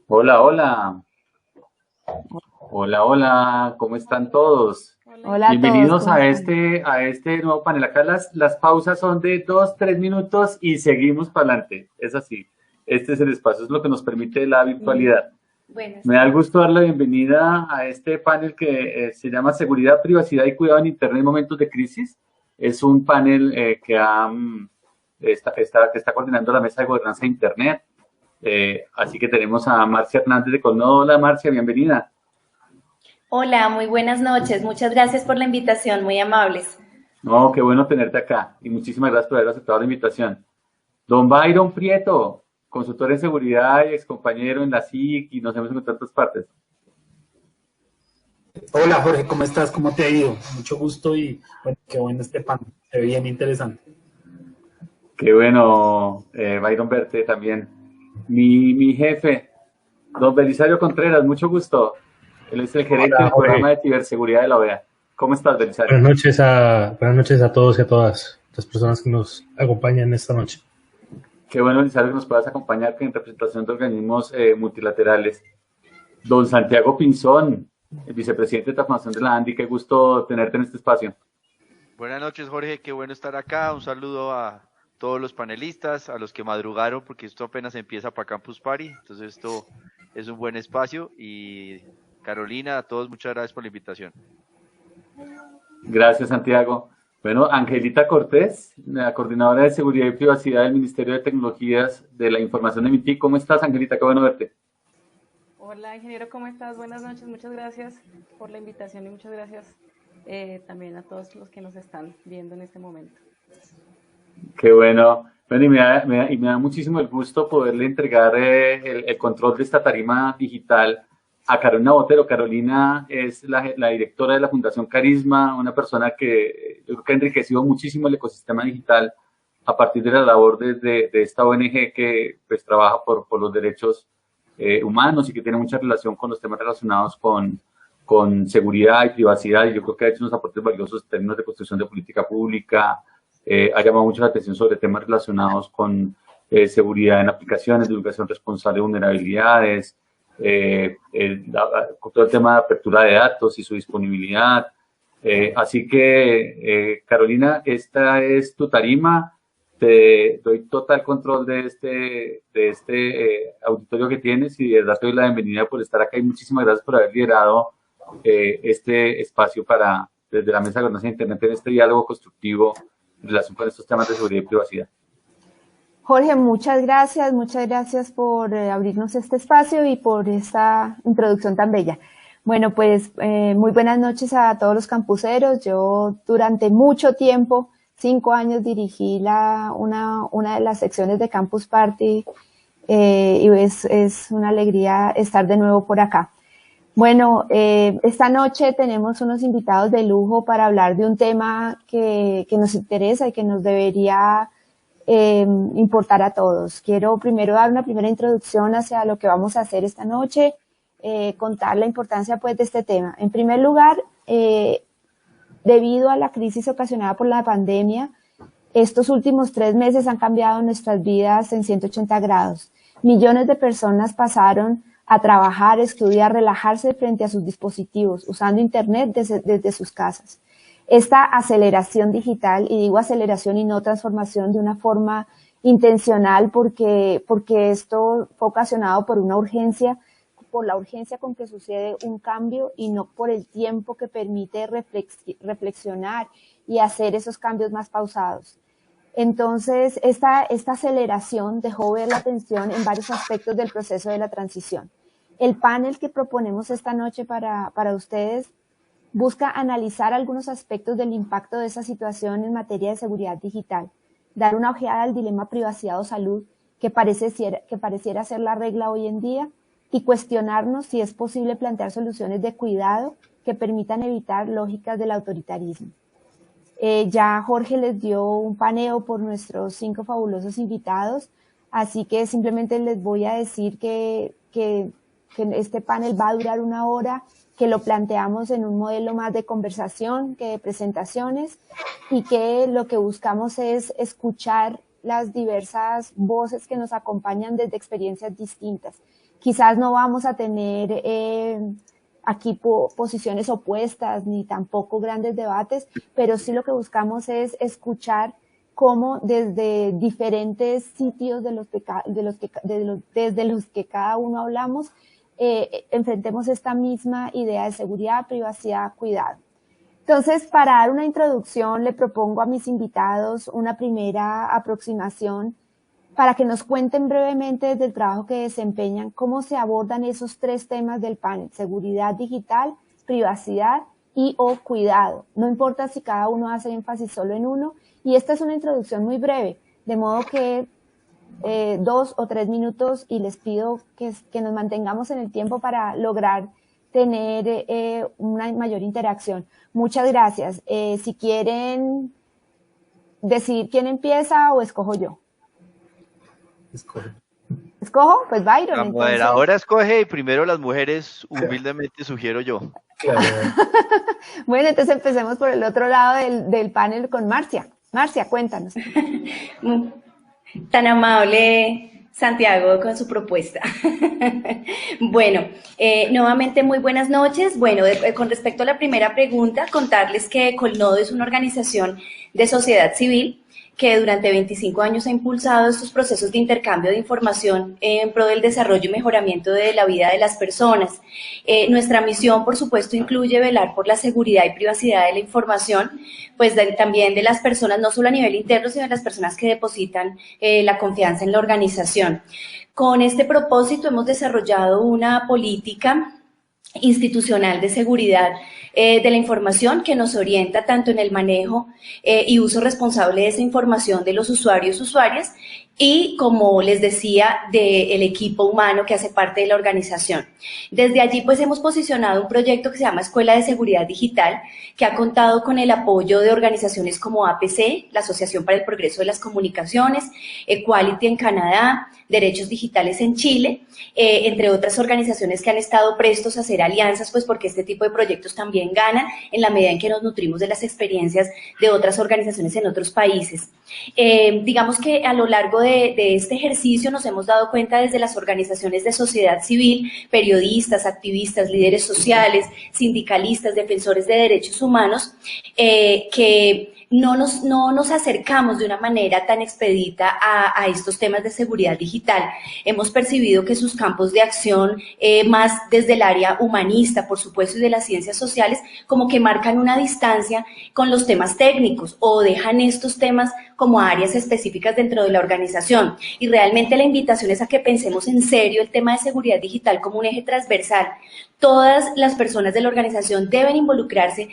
Hola, hola, hola, hola, ¿cómo están todos? Hola a todos, Bienvenidos ¿cómo están? a este nuevo panel. Acá las pausas son de 2, 3 minutos y seguimos para adelante. Es así. Este es el espacio, es lo que nos permite la virtualidad. Me da el gusto dar la bienvenida a este panel que se llama Seguridad, Privacidad y Cuidado en Internet en momentos de crisis. Es un panel que está coordinando la Mesa de Gobernanza de Internet. Así que tenemos a Marcia Hernández de Colno. Hola Marcia, bienvenida. Hola, muy buenas noches. Muchas gracias por la invitación, muy amables. No, qué bueno tenerte acá y muchísimas gracias por haber aceptado la invitación. Don Byron Prieto, consultor en seguridad y excompañero en la SIC y nos hemos encontrado en otras partes. Hola Jorge, ¿cómo estás? ¿Cómo te ha ido? Mucho gusto y bueno, qué bueno este pan, se ve bien interesante. Qué bueno, Byron, verte también. Mi jefe, don Belisario Contreras, mucho gusto. Él es el gerente Hola del Jorge, programa de ciberseguridad de la OEA. ¿Cómo estás, Belisario? Buenas noches a todos y a todas las personas que nos acompañan esta noche. Qué bueno, Belisario, que nos puedas acompañar en representación de organismos multilaterales. Don Santiago Pinzón, el vicepresidente de Transformación de la ANDI, qué gusto tenerte en este espacio. Buenas noches, Jorge, qué bueno estar acá. Un saludo a todos los panelistas, a los que madrugaron, porque esto apenas empieza para Campus Party, entonces esto es un buen espacio. Y Carolina, a todos muchas gracias por la invitación. Gracias, Santiago. Bueno, Angelita Cortés, la coordinadora de Seguridad y Privacidad del Ministerio de Tecnologías de la Información de MITI. ¿Cómo estás, Angelita? Qué bueno verte. Hola, ingeniero, ¿cómo estás? Buenas noches, muchas gracias por la invitación y muchas gracias también a todos los que nos están viendo en este momento. Qué bueno. Bueno, y me da muchísimo el gusto poderle entregar el control de esta tarima digital a Carolina Botero. Carolina es la directora de la Fundación Carisma, una persona que yo creo que ha enriquecido muchísimo el ecosistema digital a partir de la labor de esta ONG que pues trabaja por los derechos humanos y que tiene mucha relación con los temas relacionados con seguridad y privacidad. Y yo creo que ha hecho unos aportes valiosos en términos de construcción de política pública, ha llamado mucho la atención sobre temas relacionados con seguridad en aplicaciones, divulgación responsable de vulnerabilidades, todo el tema de apertura de datos y su disponibilidad. Así que, Carolina, esta es tu tarima. Te doy total control de este auditorio que tienes y de verdad te doy la bienvenida por estar acá y muchísimas gracias por haber liderado este espacio desde la Mesa de Gobernanza de Internet en este diálogo constructivo en relación con estos temas de seguridad y privacidad. Jorge, muchas gracias por abrirnos este espacio y por esta introducción tan bella. Bueno, pues muy buenas noches a todos los campuseros. Yo durante mucho tiempo, 5 años, dirigí una de las secciones de Campus Party y es una alegría estar de nuevo por acá. Bueno, esta noche tenemos unos invitados de lujo para hablar de un tema que nos interesa y que nos debería importar a todos. Quiero primero dar una primera introducción hacia lo que vamos a hacer esta noche, contar la importancia pues de este tema. En primer lugar, debido a la crisis ocasionada por la pandemia, estos últimos 3 meses han cambiado nuestras vidas en 180 grados. Millones de personas pasaron a trabajar, estudiar, relajarse frente a sus dispositivos, usando Internet desde sus casas. Esta aceleración digital, y digo aceleración y no transformación de una forma intencional porque esto fue ocasionado por una urgencia, por la urgencia con que sucede un cambio y no por el tiempo que permite reflexionar y hacer esos cambios más pausados. Entonces, esta aceleración dejó ver la tensión en varios aspectos del proceso de la transición. El panel que proponemos esta noche para ustedes busca analizar algunos aspectos del impacto de esa situación en materia de seguridad digital, dar una ojeada al dilema privacidad o salud que pareciera ser la regla hoy en día y cuestionarnos si es posible plantear soluciones de cuidado que permitan evitar lógicas del autoritarismo. Ya Jorge les dio un paneo por nuestros 5 fabulosos invitados, así que simplemente les voy a decir que este panel va a durar 1 hora, que lo planteamos en un modelo más de conversación que de presentaciones y que lo que buscamos es escuchar las diversas voces que nos acompañan desde experiencias distintas. Quizás no vamos a tener aquí posiciones opuestas ni tampoco grandes debates, pero sí lo que buscamos es escuchar cómo desde diferentes sitios desde los que cada uno hablamos, enfrentemos esta misma idea de seguridad, privacidad, cuidado. Entonces, para dar una introducción, le propongo a mis invitados una primera aproximación para que nos cuenten brevemente desde el trabajo que desempeñan cómo se abordan esos tres temas del panel: seguridad digital, privacidad y o cuidado. No importa si cada uno hace énfasis solo en uno, y esta es una introducción muy breve, de modo que 2 o 3 minutos, y les pido que nos mantengamos en el tiempo para lograr tener una mayor interacción. Muchas gracias. Si quieren decidir quién empieza o escojo yo. ¿Escojo? Pues Byron. La moderadora escoge y primero las mujeres, humildemente sugiero yo. Claro. Bueno, entonces empecemos por el otro lado del panel con Marcia. Marcia, cuéntanos. Tan amable Santiago con su propuesta. Bueno, nuevamente muy buenas noches. Bueno, con respecto a la primera pregunta, contarles que Colnodo es una organización de sociedad civil que durante 25 años ha impulsado estos procesos de intercambio de información en pro del desarrollo y mejoramiento de la vida de las personas. Nuestra misión, por supuesto, incluye velar por la seguridad y privacidad de la información, pues también de las personas, no solo a nivel interno, sino de las personas que depositan la confianza en la organización. Con este propósito hemos desarrollado una política institucional de seguridad de la información que nos orienta tanto en el manejo y uso responsable de esa información de los usuarios, usuarias, y, como les decía, del equipo humano que hace parte de la organización. Desde allí, pues, hemos posicionado un proyecto que se llama Escuela de Seguridad Digital, que ha contado con el apoyo de organizaciones como APC, la Asociación para el Progreso de las Comunicaciones, Equality en Canadá, Derechos Digitales en Chile, entre otras organizaciones que han estado prestos a hacer alianzas, pues porque este tipo de proyectos también ganan en la medida en que nos nutrimos de las experiencias de otras organizaciones en otros países. Digamos que a lo largo de este ejercicio nos hemos dado cuenta desde las organizaciones de sociedad civil, periodistas, activistas, líderes sociales, sindicalistas, defensores de derechos humanos, que no nos acercamos de una manera tan expedita a estos temas de seguridad digital. Hemos percibido que sus campos de acción, más desde el área humanista, por supuesto, y de las ciencias sociales, como que marcan una distancia con los temas técnicos o dejan estos temas como áreas específicas dentro de la organización. Y realmente la invitación es a que pensemos en serio el tema de seguridad digital como un eje transversal. Todas las personas de la organización deben involucrarse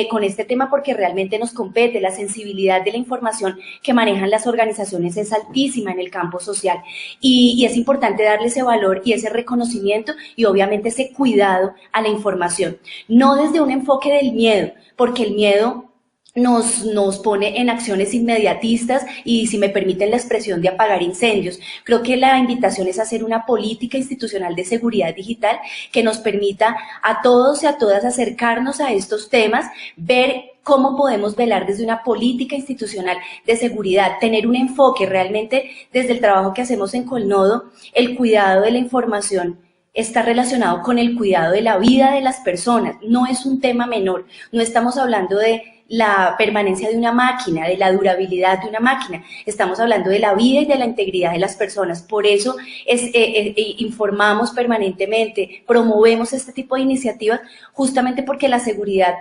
con este tema porque realmente nos compete. La sensibilidad de la información que manejan las organizaciones es altísima en el campo social y es importante darle ese valor y ese reconocimiento y obviamente ese cuidado a la información. No desde un enfoque del miedo, porque el miedo nos pone en acciones inmediatistas y, si me permiten la expresión, de apagar incendios. Creo que la invitación es hacer una política institucional de seguridad digital que nos permita a todos y a todas acercarnos a estos temas, ver cómo podemos velar desde una política institucional de seguridad, tener un enfoque realmente desde el trabajo que hacemos en Colnodo. El cuidado de la información está relacionado con el cuidado de la vida de las personas, no es un tema menor, no estamos hablando de la permanencia de una máquina, de la durabilidad de una máquina, estamos hablando de la vida y de la integridad de las personas. Por eso informamos permanentemente, promovemos este tipo de iniciativas, justamente porque la seguridad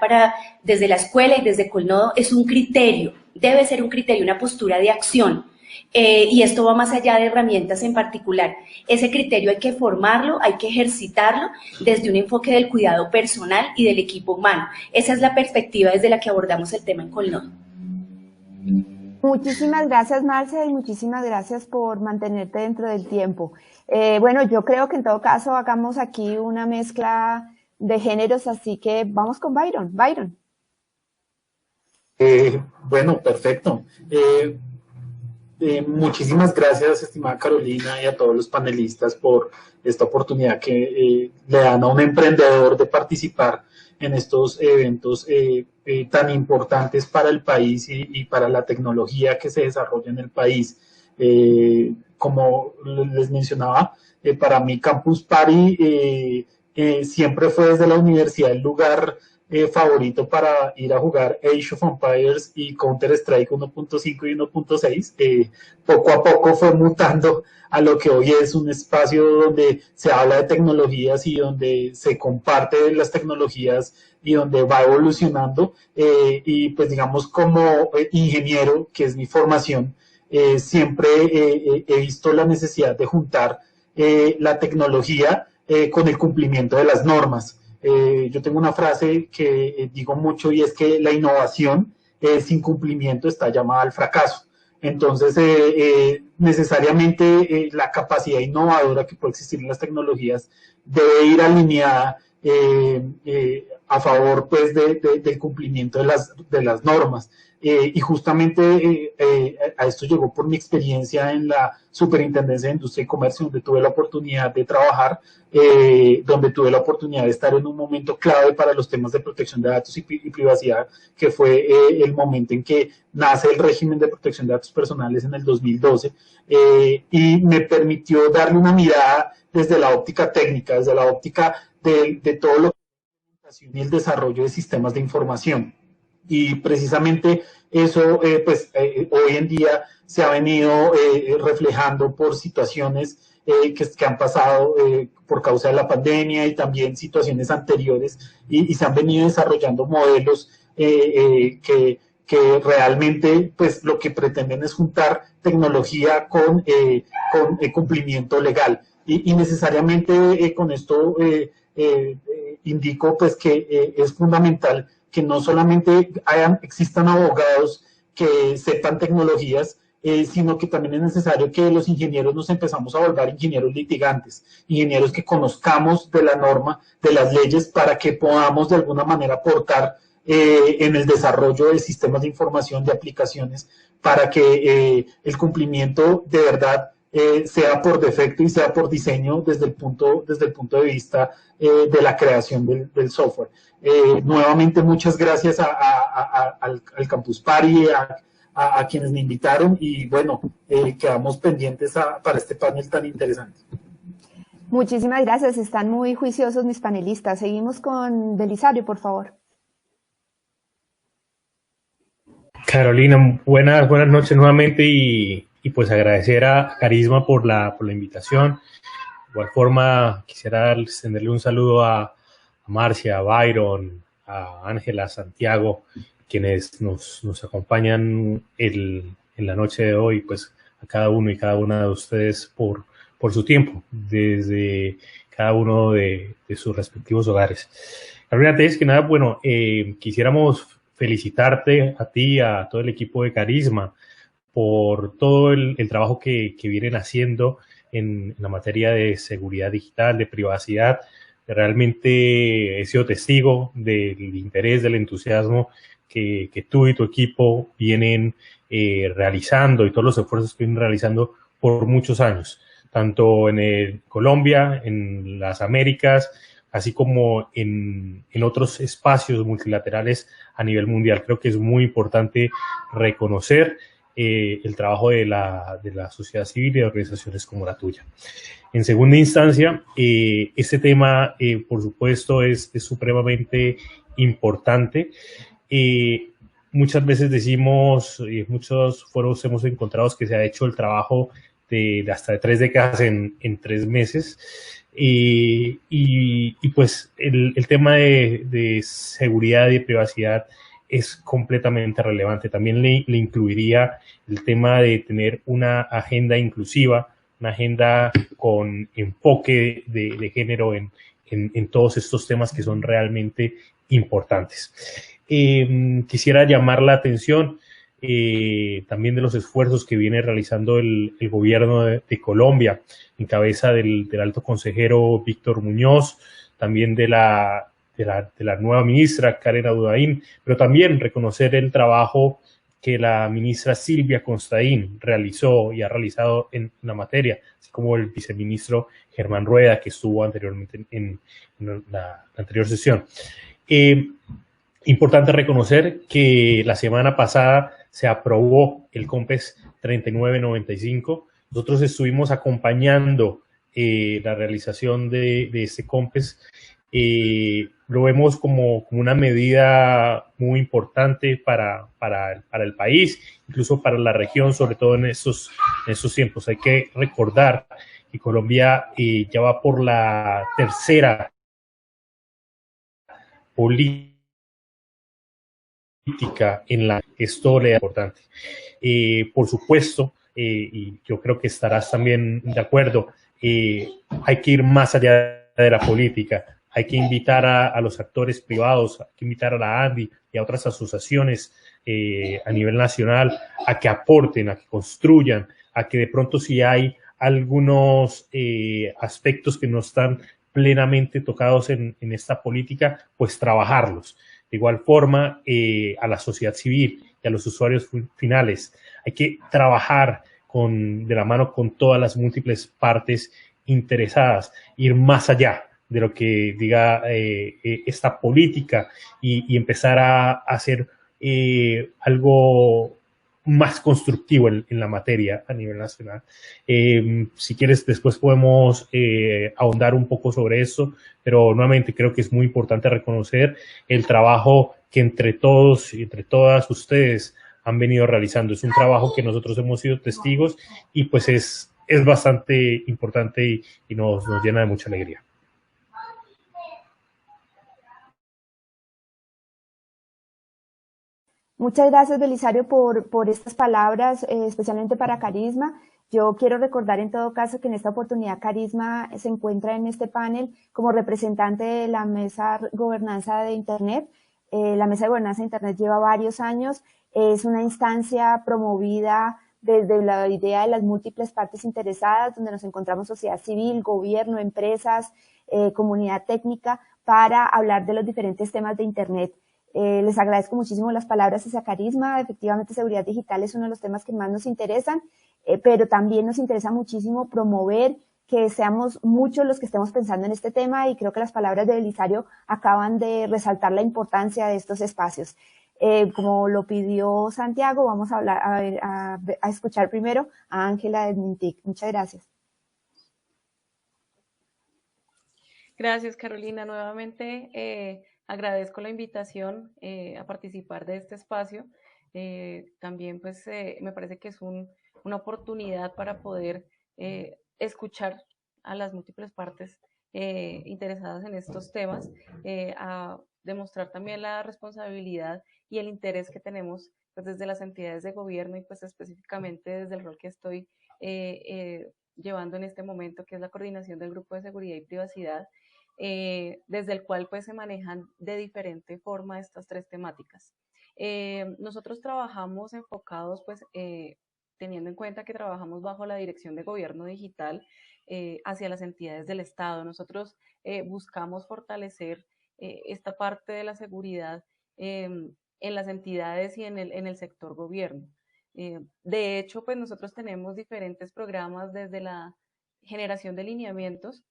desde la escuela y desde Colnodo es un criterio, debe ser un criterio, una postura de acción. Y esto va más allá de herramientas en particular. Ese criterio hay que formarlo, hay que ejercitarlo desde un enfoque del cuidado personal y del equipo humano. Esa es la perspectiva desde la que abordamos el tema en Colnodo. Muchísimas gracias, Marcia, y muchísimas gracias por mantenerte dentro del tiempo. Bueno, yo creo que en todo caso hagamos aquí una mezcla de géneros, así que vamos con Byron. Byron. Bueno, perfecto. Muchísimas gracias, estimada Carolina, y a todos los panelistas por esta oportunidad que le dan a un emprendedor de participar en estos eventos tan importantes para el país y para la tecnología que se desarrolla en el país. como les mencionaba, para mí Campus Party siempre fue desde la universidad el lugar favorito para ir a jugar Age of Empires y Counter-Strike 1.5 y 1.6. Poco a poco fue mutando a lo que hoy es un espacio donde se habla de tecnologías y donde se comparte las tecnologías y donde va evolucionando. Y pues digamos como ingeniero, que es mi formación, siempre he visto la necesidad de juntar la tecnología con el cumplimiento de las normas. Yo tengo una frase que digo mucho y es que la innovación sin cumplimiento está llamada al fracaso. Entonces, necesariamente la capacidad innovadora que puede existir en las tecnologías debe ir alineada a favor pues, del cumplimiento de las normas. Y justamente a esto llegó por mi experiencia en la Superintendencia de Industria y Comercio, donde tuve la oportunidad de trabajar, donde tuve la oportunidad de estar en un momento clave para los temas de protección de datos y privacidad, que fue el momento en que nace el régimen de protección de datos personales en el 2012, y me permitió darle una mirada desde la óptica técnica, desde la óptica de todo lo que es la implementación y el desarrollo de sistemas de información. Y precisamente eso, hoy en día se ha venido reflejando por situaciones que han pasado por causa de la pandemia y también situaciones anteriores, y se han venido desarrollando modelos que realmente pues lo que pretenden es juntar tecnología con cumplimiento legal. Y necesariamente con esto indico pues que es fundamental que no solamente existan abogados que sepan tecnologías, sino que también es necesario que los ingenieros nos empezamos a volver ingenieros litigantes, ingenieros que conozcamos de la norma, de las leyes, para que podamos de alguna manera aportar en el desarrollo de sistemas de información, de aplicaciones, para que el cumplimiento de verdad sea por defecto y sea por diseño desde el punto de vista de la creación del software. Nuevamente, muchas gracias al Campus Party, a quienes me invitaron, y bueno, quedamos pendientes para este panel tan interesante. Muchísimas gracias, están muy juiciosos mis panelistas. Seguimos con Belisario, por favor. Carolina, buenas noches nuevamente y pues agradecer a Carisma por la invitación. De igual forma, quisiera extenderle un saludo a Marcia, a Byron, a Ángela, a Santiago, quienes nos acompañan en la noche de hoy, pues a cada uno y cada una de ustedes por su tiempo, desde cada uno de sus respectivos hogares. Carolina, antes que nada, bueno, quisiéramos felicitarte a ti, a todo el equipo de Carisma, por todo el trabajo que vienen haciendo en la materia de seguridad digital, de privacidad. Realmente he sido testigo del interés, del entusiasmo que tú y tu equipo vienen realizando, y todos los esfuerzos que vienen realizando por muchos años, tanto en Colombia, en las Américas, así como en otros espacios multilaterales a nivel mundial. Creo que es muy importante reconocer el trabajo de la sociedad civil y de organizaciones como la tuya. En segunda instancia, este tema, por supuesto, es supremamente importante. Muchas veces decimos, en muchos foros hemos encontrado que se ha hecho el trabajo de hasta de 3 décadas en 3 meses. Y pues el tema de seguridad y de privacidad es completamente relevante. También le incluiría el tema de tener una agenda inclusiva, una agenda con enfoque de género en todos estos temas que son realmente importantes. Quisiera llamar la atención también de los esfuerzos que viene realizando el gobierno de Colombia, en cabeza del alto consejero Víctor Muñoz, también de la nueva ministra Karen Abudin, pero también reconocer el trabajo que la ministra Silvia Constaín realizó y ha realizado en la materia, así como el viceministro Germán Rueda, que estuvo anteriormente en la anterior sesión. Importante reconocer que la semana pasada se aprobó el COMPES 3995, Nosotros estuvimos acompañando la realización de este COMPES. Lo vemos como una medida muy importante para el país, incluso para la región, sobre todo en estos tiempos. Hay que recordar que Colombia ya va por la tercera política en la que esto le da importante. Por supuesto, y yo creo que estarás también de acuerdo, hay que ir más allá de la política. Hay que invitar a los actores privados, hay que invitar a la ANDI y a otras asociaciones a nivel nacional a que aporten, a que construyan, a que de pronto si hay algunos aspectos que no están plenamente tocados en esta política, pues trabajarlos. De igual forma, a la sociedad civil y a los usuarios finales. Hay que trabajar de la mano con todas las múltiples partes interesadas, ir más allá de lo que diga esta política y empezar a hacer algo más constructivo en la materia a nivel nacional. Si quieres, después podemos ahondar un poco sobre eso, pero nuevamente creo que es muy importante reconocer el trabajo que entre todos y entre todas ustedes han venido realizando. Es un trabajo que nosotros hemos sido testigos y pues es bastante importante y nos llena de mucha alegría. Muchas gracias, Belisario, por estas palabras, especialmente para Carisma. Yo quiero recordar en todo caso que en esta oportunidad Carisma se encuentra en este panel como representante de la Mesa Gobernanza de Internet. La Mesa de Gobernanza de Internet lleva varios años, es una instancia promovida desde la idea de las múltiples partes interesadas, donde nos encontramos sociedad civil, gobierno, empresas, comunidad técnica, para hablar de los diferentes temas de Internet. Les agradezco muchísimo las palabras hacia Carisma. Efectivamente, seguridad digital es uno de los temas que más nos interesan, pero también nos interesa muchísimo promover que seamos muchos los que estemos pensando en este tema, y creo que las palabras de Belisario acaban de resaltar la importancia de estos espacios. Como lo pidió Santiago, vamos a hablar, a escuchar primero a Ángela del MINTIC. Muchas gracias. Gracias, Carolina. Nuevamente agradezco la invitación a participar de este espacio. También pues me parece que es una oportunidad para poder escuchar a las múltiples partes interesadas en estos temas, a demostrar también la responsabilidad y el interés que tenemos pues, desde las entidades de gobierno y pues específicamente desde el rol que estoy llevando en este momento, que es la coordinación del Grupo de Seguridad y Privacidad, desde el cual pues se manejan de diferente forma estas tres temáticas. Nosotros trabajamos enfocados pues teniendo en cuenta que trabajamos bajo la Dirección de Gobierno Digital hacia las entidades del Estado. Nosotros buscamos fortalecer esta parte de la seguridad en las entidades y en el sector gobierno. De hecho, pues nosotros tenemos diferentes programas desde la generación de lineamientos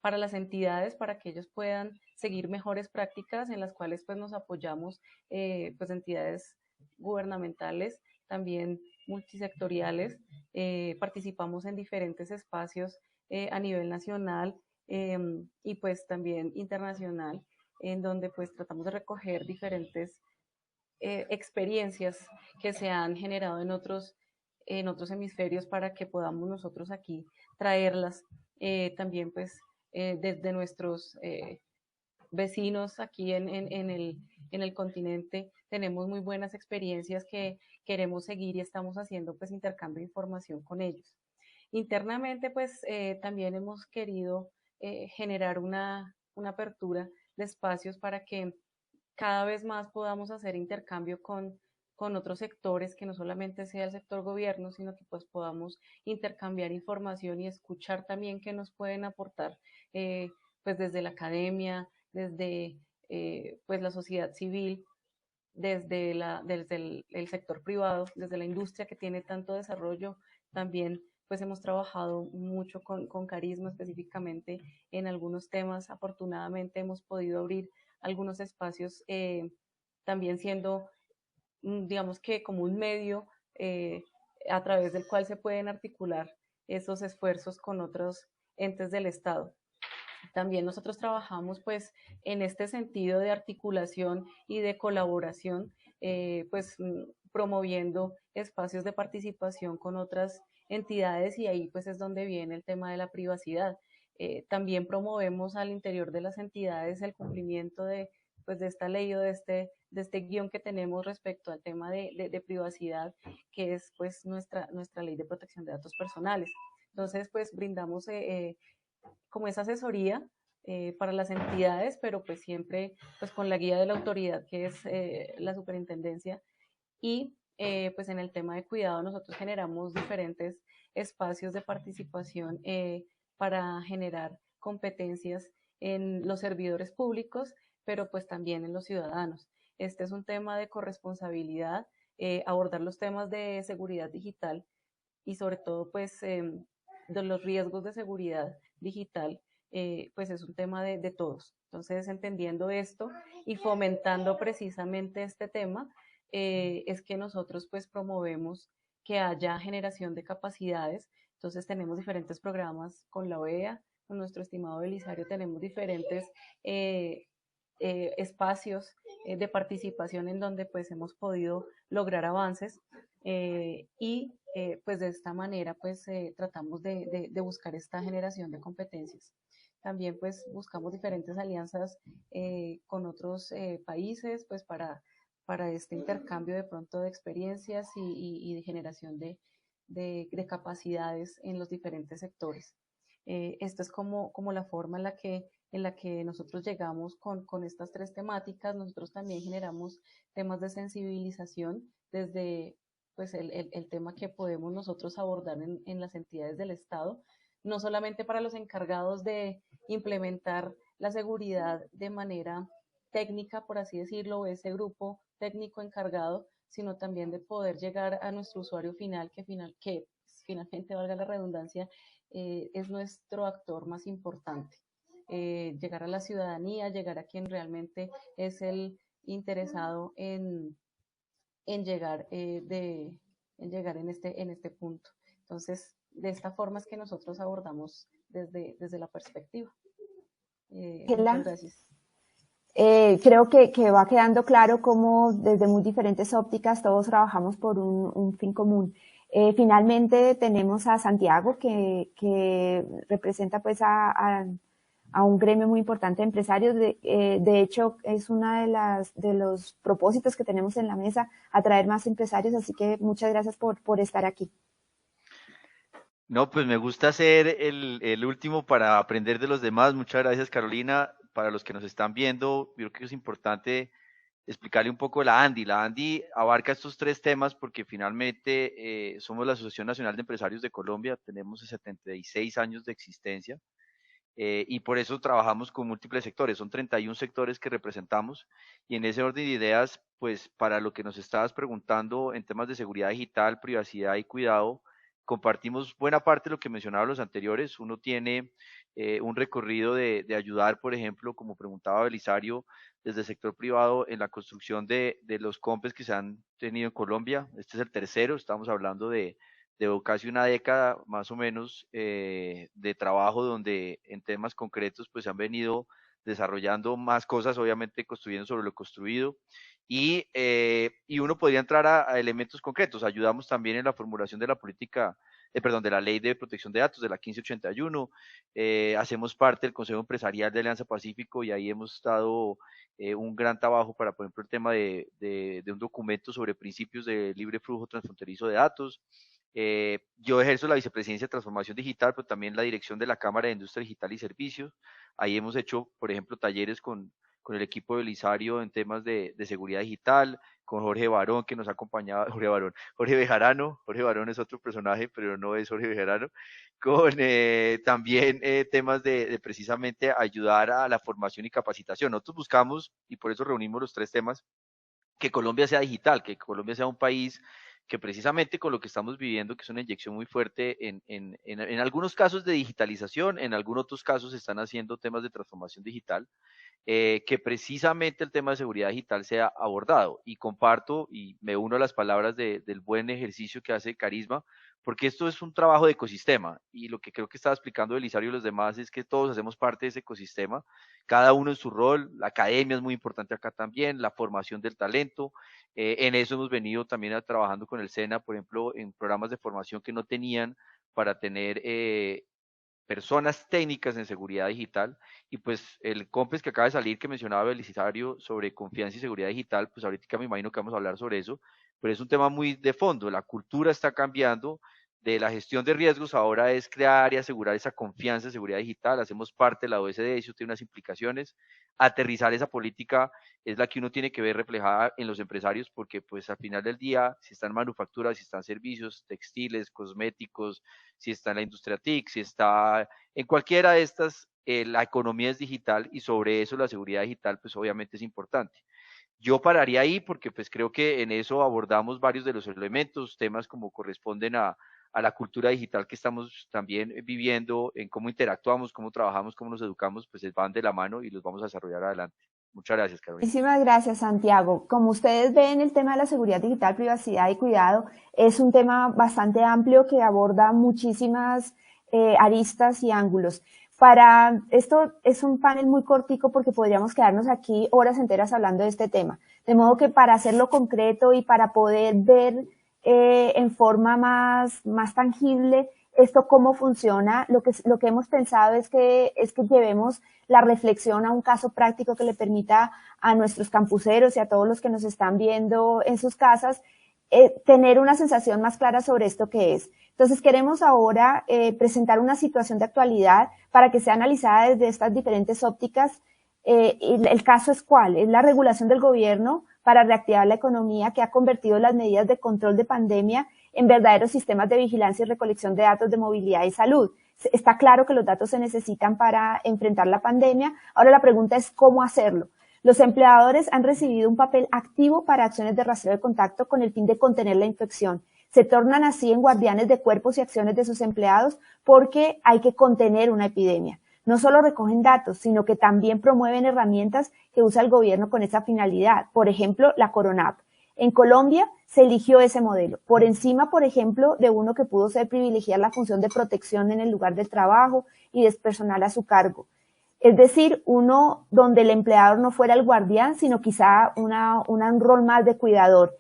para las entidades, para que ellos puedan seguir mejores prácticas en las cuales pues nos apoyamos pues entidades gubernamentales, también multisectoriales, participamos en diferentes espacios a nivel nacional y pues también internacional, en donde pues tratamos de recoger diferentes experiencias que se han generado en otros hemisferios para que podamos nosotros aquí traerlas también pues desde nuestros vecinos aquí en el continente. Tenemos muy buenas experiencias que queremos seguir y estamos haciendo pues intercambio de información con ellos. Internamente pues también hemos querido generar una apertura de espacios para que cada vez más podamos hacer intercambio con otros sectores, que no solamente sea el sector gobierno, sino que pues podamos intercambiar información y escuchar también qué nos pueden aportar pues desde la academia, desde pues la sociedad civil, desde el sector privado, desde la industria que tiene tanto desarrollo. También pues hemos trabajado mucho con Carisma específicamente en algunos temas. Afortunadamente hemos podido abrir algunos espacios también siendo, digamos que como un medio a través del cual se pueden articular esos esfuerzos con otros entes del Estado. También nosotros trabajamos pues en este sentido de articulación y de colaboración, pues promoviendo espacios de participación con otras entidades, y ahí pues es donde viene el tema de la privacidad. También promovemos al interior de las entidades el cumplimiento pues, de esta ley o de este guión que tenemos respecto al tema de privacidad, que es pues nuestra ley de protección de datos personales. Entonces, pues brindamos como esa asesoría para las entidades, pero pues siempre pues con la guía de la autoridad, que es la superintendencia. Y pues en el tema de cuidado nosotros generamos diferentes espacios de participación para generar competencias en los servidores públicos, pero pues también en los ciudadanos. Este es un tema de corresponsabilidad, abordar los temas de seguridad digital y sobre todo pues de los riesgos de seguridad digital, pues es un tema de todos. Entonces, entendiendo esto y fomentando precisamente este tema, es que nosotros pues promovemos que haya generación de capacidades. Entonces tenemos diferentes programas con la OEA, con nuestro estimado Belisario tenemos diferentes espacios de participación en donde pues hemos podido lograr avances, y pues de esta manera pues tratamos de buscar esta generación de competencias. También pues buscamos diferentes alianzas con otros países pues para este intercambio de pronto de experiencias y de generación de capacidades en los diferentes sectores. Esto es como la forma en la que nosotros llegamos con estas tres temáticas. Nosotros también generamos temas de sensibilización desde pues el tema que podemos nosotros abordar en las entidades del Estado, no solamente para los encargados de implementar la seguridad de manera técnica, por así decirlo, o ese grupo técnico encargado, sino también de poder llegar a nuestro usuario final, que finalmente, valga la redundancia, es nuestro actor más importante. Llegar a la ciudadanía, llegar a quien realmente es el interesado en llegar, en llegar en este punto. Entonces, de esta forma es que nosotros abordamos desde la perspectiva. Muchas gracias. Creo que va quedando claro cómo desde muy diferentes ópticas todos trabajamos por un fin común. Finalmente tenemos a Santiago que representa pues a un gremio muy importante de empresarios. De hecho, es una de los propósitos que tenemos en la mesa, atraer más empresarios, así que muchas gracias por estar aquí. No, pues me gusta ser el último para aprender de los demás. Muchas gracias, Carolina. Para los que nos están viendo, yo creo que es importante explicarle un poco la ANDI. La ANDI abarca estos tres temas porque finalmente somos la Asociación Nacional de Empresarios de Colombia, tenemos 76 años de existencia. Y por eso trabajamos con múltiples sectores, son 31 sectores que representamos, y en ese orden de ideas, pues para lo que nos estabas preguntando en temas de seguridad digital, privacidad y cuidado, compartimos buena parte de lo que mencionaban los anteriores. Uno tiene un recorrido de ayudar, por ejemplo, como preguntaba Belisario, desde el sector privado en la construcción de los COMPES que se han tenido en Colombia. Este es el tercero, estamos hablando de casi una década más o menos de trabajo donde en temas concretos pues han venido desarrollando más cosas, obviamente construyendo sobre lo construido, y uno podría entrar a elementos concretos. Ayudamos también en la formulación de la política, de la ley de protección de datos de la 1581, hacemos parte del Consejo Empresarial de Alianza Pacífico y ahí hemos dado un gran trabajo para, por ejemplo, el tema de un documento sobre principios de libre flujo transfronterizo de datos. Yo ejerzo la vicepresidencia de transformación digital, pero también la dirección de la Cámara de Industria Digital y Servicios. Ahí hemos hecho, por ejemplo, talleres con el equipo de Belisario en temas de seguridad digital, con Jorge Barón, que nos ha acompañado, Jorge Bejarano. Jorge Barón es otro personaje, pero no es Jorge Bejarano, con también temas de precisamente ayudar a la formación y capacitación. Nosotros buscamos, y por eso reunimos los tres temas, que Colombia sea digital, que Colombia sea un país que precisamente con lo que estamos viviendo, que es una inyección muy fuerte en algunos casos de digitalización, en algunos otros casos se están haciendo temas de transformación digital, que precisamente el tema de seguridad digital sea abordado. Y comparto y me uno a las palabras del buen ejercicio que hace Carisma, porque esto es un trabajo de ecosistema, y lo que creo que estaba explicando Belisario y los demás es que todos hacemos parte de ese ecosistema, cada uno en su rol. La academia es muy importante acá también, la formación del talento, en eso hemos venido también trabajando con el SENA, por ejemplo, en programas de formación que no tenían para tener personas técnicas en seguridad digital, y pues el COMPES que acaba de salir, que mencionaba Belisario, sobre confianza y seguridad digital, pues ahorita me imagino que vamos a hablar sobre eso, pero es un tema muy de fondo. La cultura está cambiando, de la gestión de riesgos ahora es crear y asegurar esa confianza en seguridad digital. Hacemos parte de la OSD, eso tiene unas implicaciones. Aterrizar esa política es la que uno tiene que ver reflejada en los empresarios, porque pues al final del día, si está en manufactura, si está en servicios, textiles, cosméticos, si está en la industria TIC, si está en cualquiera de estas, la economía es digital, y sobre eso la seguridad digital pues obviamente es importante. Yo pararía ahí porque pues creo que en eso abordamos varios de los elementos, temas como corresponden a la cultura digital que estamos también viviendo, en cómo interactuamos, cómo trabajamos, cómo nos educamos, pues van de la mano y los vamos a desarrollar adelante. Muchas gracias, Carolina. Muchísimas gracias, Santiago. Como ustedes ven, el tema de la seguridad digital, privacidad y cuidado es un tema bastante amplio que aborda muchísimas aristas y ángulos. Para esto es un panel muy cortico porque podríamos quedarnos aquí horas enteras hablando de este tema. De modo que para hacerlo concreto y para poder ver en forma más tangible esto cómo funciona, lo que hemos pensado es que llevemos la reflexión a un caso práctico que le permita a nuestros campuseros y a todos los que nos están viendo en sus casas tener una sensación más clara sobre esto que es. Entonces queremos ahora presentar una situación de actualidad para que sea analizada desde estas diferentes ópticas. Y el caso es ¿cuál? Es la regulación del gobierno para reactivar la economía, que ha convertido las medidas de control de pandemia en verdaderos sistemas de vigilancia y recolección de datos de movilidad y salud. Está claro que los datos se necesitan para enfrentar la pandemia. Ahora la pregunta es ¿cómo hacerlo? Los empleadores han recibido un papel activo para acciones de rastreo de contacto con el fin de contener la infección. Se tornan así en guardianes de cuerpos y acciones de sus empleados porque hay que contener una epidemia. No solo recogen datos, sino que también promueven herramientas que usa el gobierno con esa finalidad. Por ejemplo, la Coronap. En Colombia se eligió ese modelo, por encima, por ejemplo, de uno que pudo ser privilegiar la función de protección en el lugar del trabajo y despersonal a su cargo. Es decir, uno donde el empleador no fuera el guardián, sino quizá un rol más de cuidador.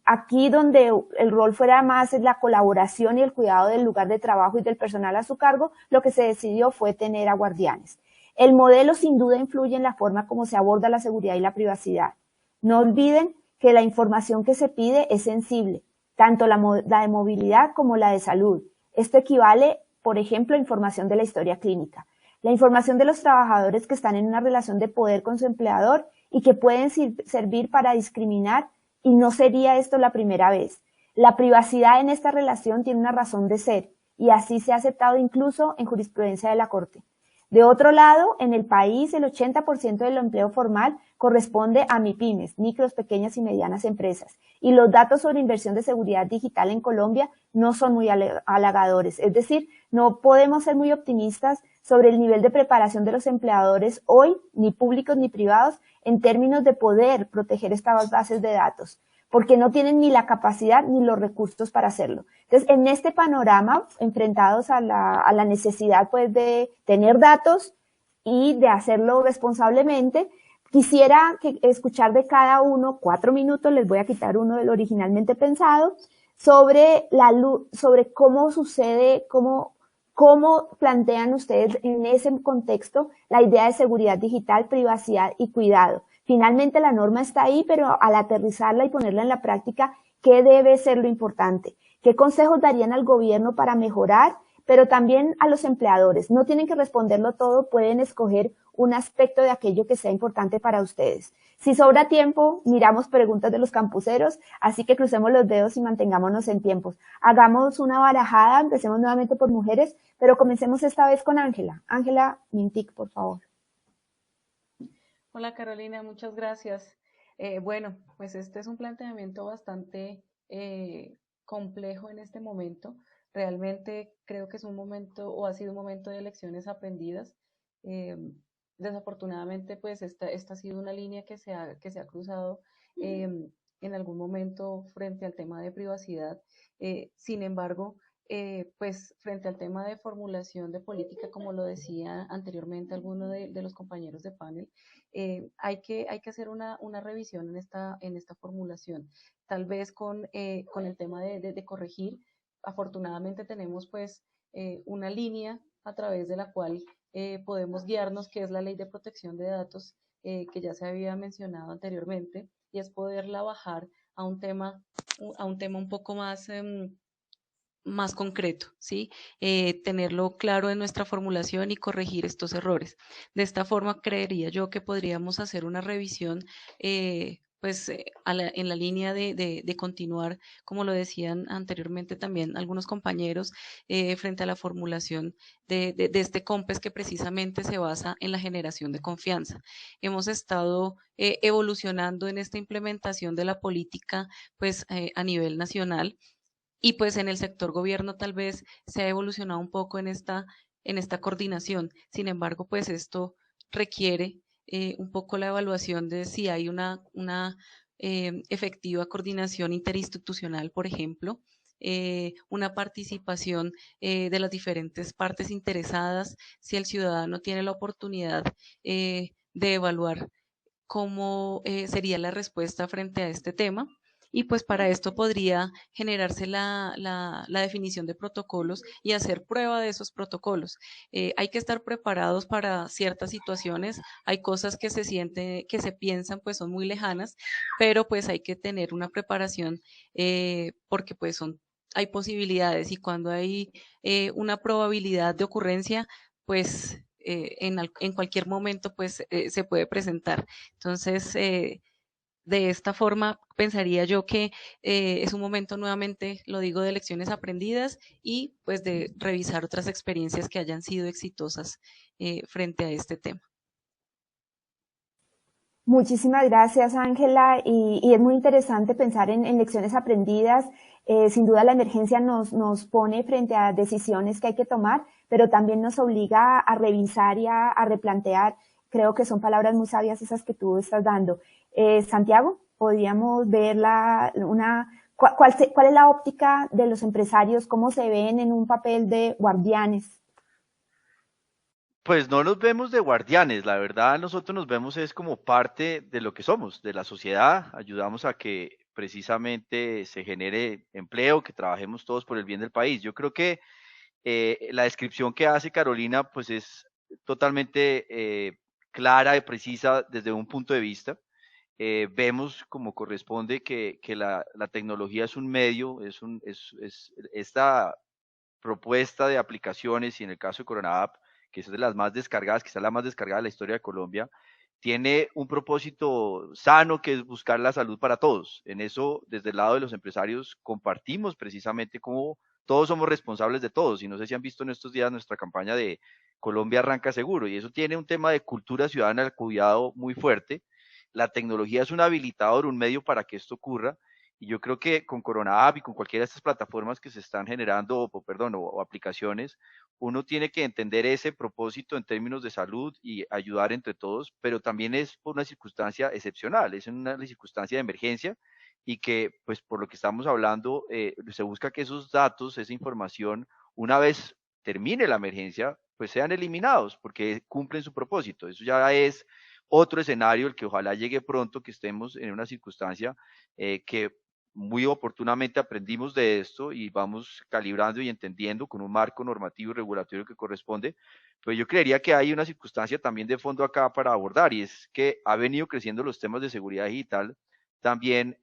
Aquí donde el rol fuera más es la colaboración y el cuidado del lugar de trabajo y del personal a su cargo, lo que se decidió fue tener a guardianes. El modelo sin duda influye en la forma como se aborda la seguridad y la privacidad. No olviden que la información que se pide es sensible, tanto la de movilidad como la de salud. Esto equivale, por ejemplo, a información de la historia clínica. La información de los trabajadores que están en una relación de poder con su empleador y que pueden servir para discriminar, y no sería esto la primera vez. La privacidad en esta relación tiene una razón de ser, y así se ha aceptado incluso en jurisprudencia de la Corte. De otro lado, en el país, el 80% del empleo formal corresponde a MIPYMES, micros, pequeñas y medianas empresas. Y los datos sobre inversión de seguridad digital en Colombia no son muy halagadores. Es decir, no podemos ser muy optimistas sobre el nivel de preparación de los empleadores hoy, ni públicos ni privados, en términos de poder proteger estas bases de datos, porque no tienen ni la capacidad ni los recursos para hacerlo. Entonces, en este panorama, enfrentados a la necesidad pues de tener datos y de hacerlo responsablemente, quisiera escuchar de cada uno 4 minutos, les voy a quitar uno del originalmente pensado, sobre cómo sucede, cómo plantean ustedes en ese contexto la idea de seguridad digital, privacidad y cuidado. Finalmente la norma está ahí, pero al aterrizarla y ponerla en la práctica, ¿qué debe ser lo importante? ¿Qué consejos darían al gobierno para mejorar? Pero también a los empleadores. No tienen que responderlo todo, pueden escoger un aspecto de aquello que sea importante para ustedes. Si sobra tiempo, miramos preguntas de los campuseros, así que crucemos los dedos y mantengámonos en tiempos. Hagamos una barajada, empecemos nuevamente por mujeres, pero comencemos esta vez con Ángela. Ángela Mintic, por favor. Hola Carolina, muchas gracias. Bueno, pues este es un planteamiento bastante complejo en este momento. Realmente creo que es un momento o ha sido un momento de lecciones aprendidas. Desafortunadamente, pues esta ha sido una línea que se ha cruzado en algún momento frente al tema de privacidad Sin embargo, pues frente al tema de formulación de política, como lo decía anteriormente alguno de los compañeros de panel, hay que hacer una revisión en esta formulación, tal vez con el tema de corregir. Afortunadamente tenemos pues una línea a través de la cual podemos guiarnos, que es la Ley de Protección de Datos, que ya se había mencionado anteriormente, y es poderla bajar a un tema un poco más concreto, ¿sí? Tenerlo claro en nuestra formulación y corregir estos errores. De esta forma, creería yo que podríamos hacer una revisión, en la línea de continuar, como lo decían anteriormente también algunos compañeros, frente a la formulación de este COMPES, que precisamente se basa en la generación de confianza. Hemos estado evolucionando en esta implementación de la política, pues, a nivel nacional, y pues en el sector gobierno tal vez se ha evolucionado un poco en esta coordinación. Sin embargo, pues esto requiere un poco la evaluación de si hay una efectiva coordinación interinstitucional, por ejemplo, una participación de las diferentes partes interesadas, si el ciudadano tiene la oportunidad de evaluar cómo sería la respuesta frente a este tema. Y pues para esto podría generarse la definición de protocolos y hacer prueba de esos protocolos. Hay que estar preparados para ciertas situaciones. Hay cosas que que se piensan pues son muy lejanas, pero pues hay que tener una preparación, porque pues hay posibilidades, y cuando hay una probabilidad de ocurrencia, pues en cualquier momento pues se puede presentar. Entonces, de esta forma, pensaría yo que es un momento, nuevamente lo digo, de lecciones aprendidas y pues de revisar otras experiencias que hayan sido exitosas frente a este tema. Muchísimas gracias, Ángela, y es muy interesante pensar en lecciones aprendidas. Sin duda la emergencia nos pone frente a decisiones que hay que tomar, pero también nos obliga a revisar y a replantear. Creo que son palabras muy sabias esas que tú estás dando. Santiago, podríamos ver ¿cuál es la óptica de los empresarios? ¿Cómo se ven en un papel de guardianes? Pues no nos vemos de guardianes, la verdad nosotros nos vemos es como parte de lo que somos, de la sociedad, ayudamos a que precisamente se genere empleo, que trabajemos todos por el bien del país. Yo creo que la descripción que hace Carolina pues es totalmente clara y precisa desde un punto de vista. Vemos como corresponde que la tecnología es un medio, es esta propuesta de aplicaciones, y en el caso de Corona App, que es de las más descargadas, quizás la más descargada de la historia de Colombia, tiene un propósito sano, que es buscar la salud para todos. En eso, desde el lado de los empresarios, compartimos precisamente cómo todos somos responsables de todos. Y no sé si han visto en estos días nuestra campaña de Colombia Arranca Seguro, y eso tiene un tema de cultura ciudadana del cuidado muy fuerte. La tecnología es un habilitador, un medio para que esto ocurra, y yo creo que con Corona App y con cualquiera de estas plataformas que se están generando, o aplicaciones, uno tiene que entender ese propósito en términos de salud y ayudar entre todos, pero también es por una circunstancia excepcional, es una circunstancia de emergencia, y que, pues por lo que estamos hablando, se busca que esos datos, esa información, una vez termine la emergencia, pues sean eliminados, porque cumplen su propósito. Eso ya es otro escenario, el que ojalá llegue pronto, que estemos en una circunstancia que muy oportunamente aprendimos de esto y vamos calibrando y entendiendo con un marco normativo y regulatorio que corresponde. Pues yo creería que hay una circunstancia también de fondo acá para abordar, y es que ha venido creciendo los temas de seguridad digital también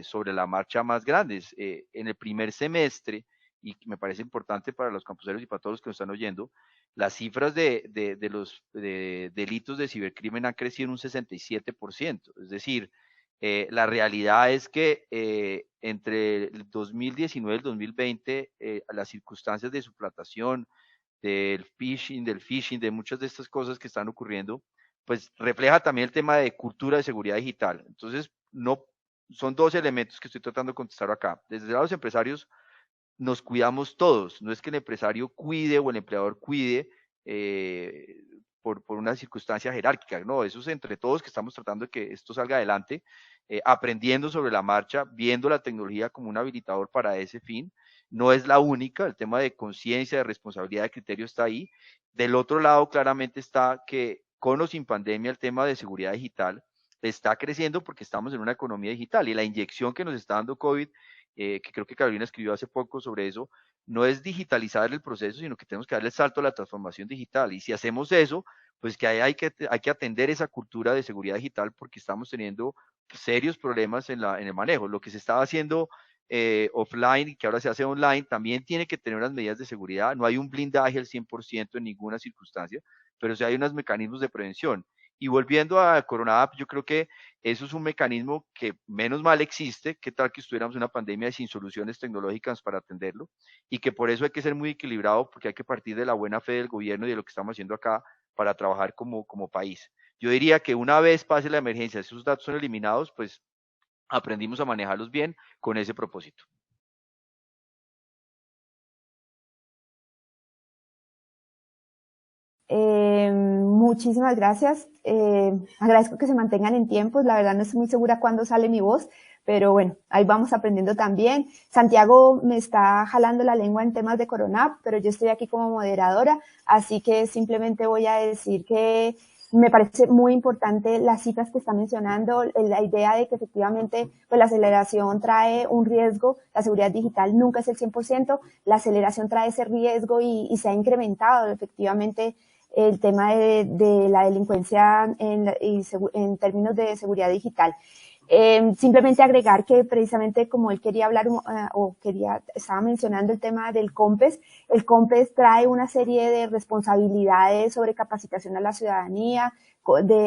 sobre la marcha más grandes. En el primer semestre, y me parece importante para los campuseros y para todos los que nos están oyendo, las cifras de los delitos de cibercrimen han crecido en un 67%. Es decir, la realidad es que entre el 2019 y el 2020, las circunstancias de suplantación, del phishing, de muchas de estas cosas que están ocurriendo, pues refleja también el tema de cultura de seguridad digital. Entonces, no, son dos elementos que estoy tratando de contestar acá. Desde los empresarios nos cuidamos todos, no es que el empresario cuide o el empleador cuide por una circunstancia jerárquica, no, eso es entre todos que estamos tratando de que esto salga adelante, aprendiendo sobre la marcha, viendo la tecnología como un habilitador para ese fin, no es la única, el tema de conciencia, de responsabilidad, de criterio está ahí. Del otro lado, claramente está que con o sin pandemia el tema de seguridad digital está creciendo porque estamos en una economía digital y la inyección que nos está dando COVID, que creo que Carolina escribió hace poco sobre eso, no es digitalizar el proceso, sino que tenemos que darle el salto a la transformación digital. Y si hacemos eso, pues que hay que atender esa cultura de seguridad digital porque estamos teniendo serios problemas en el manejo. Lo que se estaba haciendo offline y que ahora se hace online también tiene que tener unas medidas de seguridad. No hay un blindaje al 100% en ninguna circunstancia, pero sí hay unos mecanismos de prevención. Y volviendo a Corona App, yo creo que eso es un mecanismo que menos mal existe. ¿Qué tal que estuviéramos en una pandemia sin soluciones tecnológicas para atenderlo? Y que por eso hay que ser muy equilibrado porque hay que partir de la buena fe del gobierno y de lo que estamos haciendo acá para trabajar como país. Yo diría que una vez pase la emergencia, esos datos son eliminados, pues aprendimos a manejarlos bien con ese propósito. Muchísimas gracias. Agradezco que se mantengan en tiempos. La verdad no estoy muy segura cuándo sale mi voz, pero bueno, ahí vamos aprendiendo también. Santiago me está jalando la lengua en temas de Corona, pero yo estoy aquí como moderadora, así que simplemente voy a decir que me parece muy importante las cifras que está mencionando, la idea de que efectivamente pues la aceleración trae un riesgo, la seguridad digital nunca es el 100%, la aceleración trae ese riesgo y se ha incrementado efectivamente el tema de la delincuencia en términos de seguridad digital. Simplemente agregar que precisamente como él quería hablar estaba mencionando el tema del COMPES, el COMPES trae una serie de responsabilidades sobre capacitación a la ciudadanía,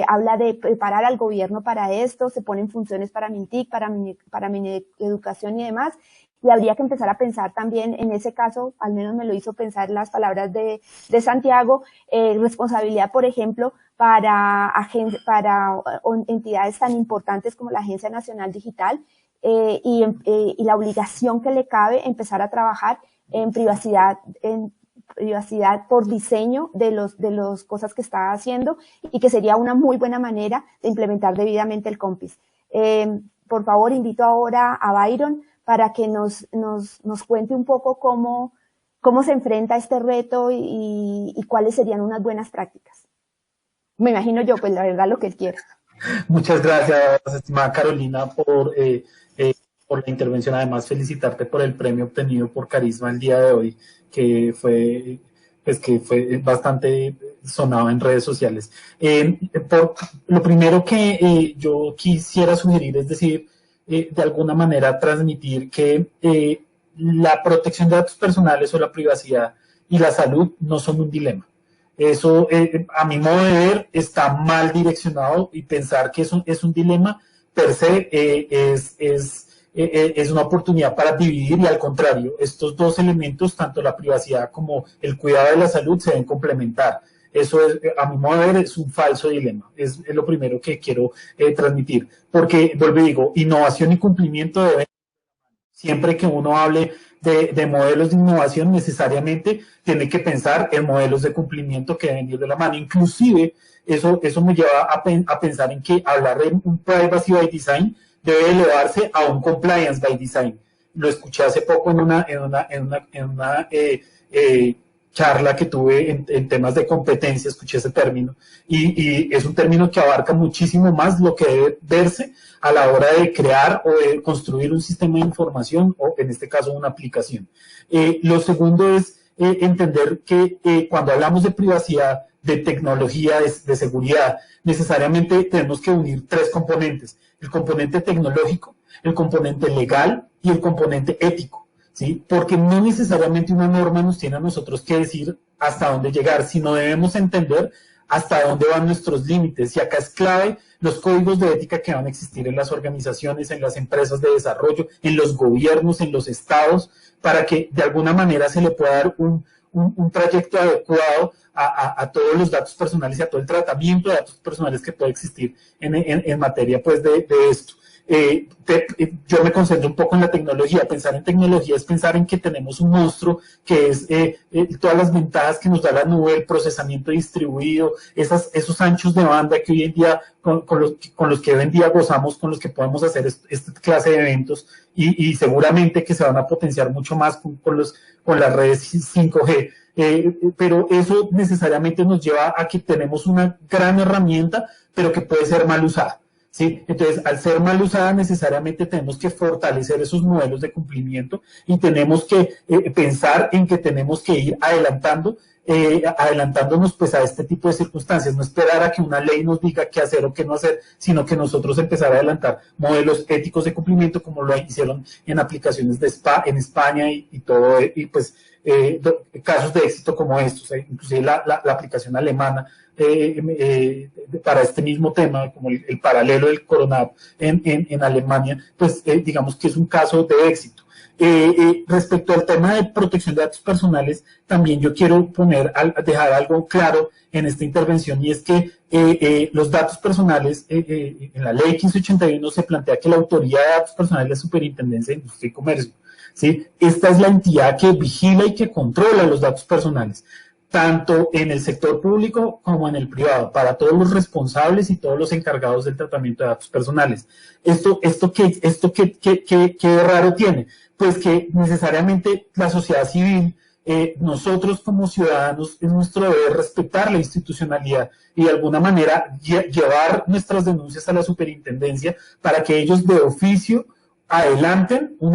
habla de preparar al gobierno para esto, se ponen funciones para MINTIC, para Mineducación y demás, y habría que empezar a pensar también en ese caso, al menos me lo hizo pensar las palabras de Santiago, responsabilidad, por ejemplo, para entidades tan importantes como la Agencia Nacional Digital y la obligación que le cabe empezar a trabajar en privacidad por diseño de los cosas que está haciendo y que sería una muy buena manera de implementar debidamente el COMPES. Por favor, invito ahora a Byron para que nos cuente un poco cómo se enfrenta a este reto y cuáles serían unas buenas prácticas. Me imagino yo, pues la verdad, lo que él quiera. Muchas gracias, estimada Carolina, por la intervención. Además, felicitarte por el premio obtenido por Carisma el día de hoy, que fue bastante sonado en redes sociales. Lo primero que yo quisiera sugerir es decir, de alguna manera transmitir que la protección de datos personales o la privacidad y la salud no son un dilema. Eso, a mi modo de ver, está mal direccionado y pensar que eso es un dilema per se es una oportunidad para dividir y al contrario, estos dos elementos, tanto la privacidad como el cuidado de la salud, se deben complementar. Eso es, a mi modo de ver, es un falso dilema. Es lo primero que quiero transmitir. Porque, vuelvo y digo, innovación y cumplimiento deben, siempre que uno hable de modelos de innovación, necesariamente tiene que pensar en modelos de cumplimiento que deben ir de la mano. Inclusive, eso me lleva a pensar en que hablar de un privacy by design debe elevarse a un compliance by design. Lo escuché hace poco en una charla que tuve en temas de competencia, escuché ese término, y es un término que abarca muchísimo más lo que debe verse a la hora de crear o de construir un sistema de información o en este caso una aplicación. Lo segundo es entender que cuando hablamos de privacidad, de tecnología, de seguridad, necesariamente tenemos que unir tres componentes: el componente tecnológico, el componente legal y el componente ético, ¿sí? Porque no necesariamente una norma nos tiene a nosotros que decir hasta dónde llegar, sino debemos entender hasta dónde van nuestros límites. Y acá es clave los códigos de ética que van a existir en las organizaciones, en las empresas de desarrollo, en los gobiernos, en los estados, para que de alguna manera se le pueda dar un trayecto adecuado a todos los datos personales y a todo el tratamiento de datos personales que puede existir en materia pues de esto. yo me concentro un poco en la tecnología. Pensar en tecnología es pensar en que tenemos un monstruo que es todas las ventajas que nos da la nube, el procesamiento distribuido, esos anchos de banda que hoy en día, con los que hoy en día gozamos, con los que podemos hacer esta clase de eventos, y seguramente que se van a potenciar mucho más con las redes 5G. Pero eso necesariamente nos lleva a que tenemos una gran herramienta, pero que puede ser mal usada. ¿Sí? Entonces, al ser mal usada, necesariamente tenemos que fortalecer esos modelos de cumplimiento y tenemos que pensar en que tenemos que ir adelantándonos pues a este tipo de circunstancias, no esperar a que una ley nos diga qué hacer o qué no hacer, sino que nosotros empezar a adelantar modelos éticos de cumplimiento como lo hicieron en aplicaciones en España y todo, y pues casos de éxito como estos, inclusive la aplicación alemana para este mismo tema, como el paralelo del Coronado en Alemania, pues digamos que es un caso de éxito. Respecto al tema de protección de datos personales, también yo quiero dejar algo claro en esta intervención, y es que los datos personales, en la ley 1581 se plantea que la autoridad de datos personales es la Superintendencia de Industria y Comercio. ¿Sí? Esta es la entidad que vigila y que controla los datos personales, tanto en el sector público como en el privado, para todos los responsables y todos los encargados del tratamiento de datos personales. ¿Esto qué raro tiene? Pues que necesariamente la sociedad civil, nosotros como ciudadanos, es nuestro deber respetar la institucionalidad y de alguna manera llevar nuestras denuncias a la superintendencia para que ellos de oficio adelanten por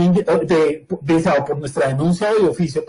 nuestra denuncia de oficio,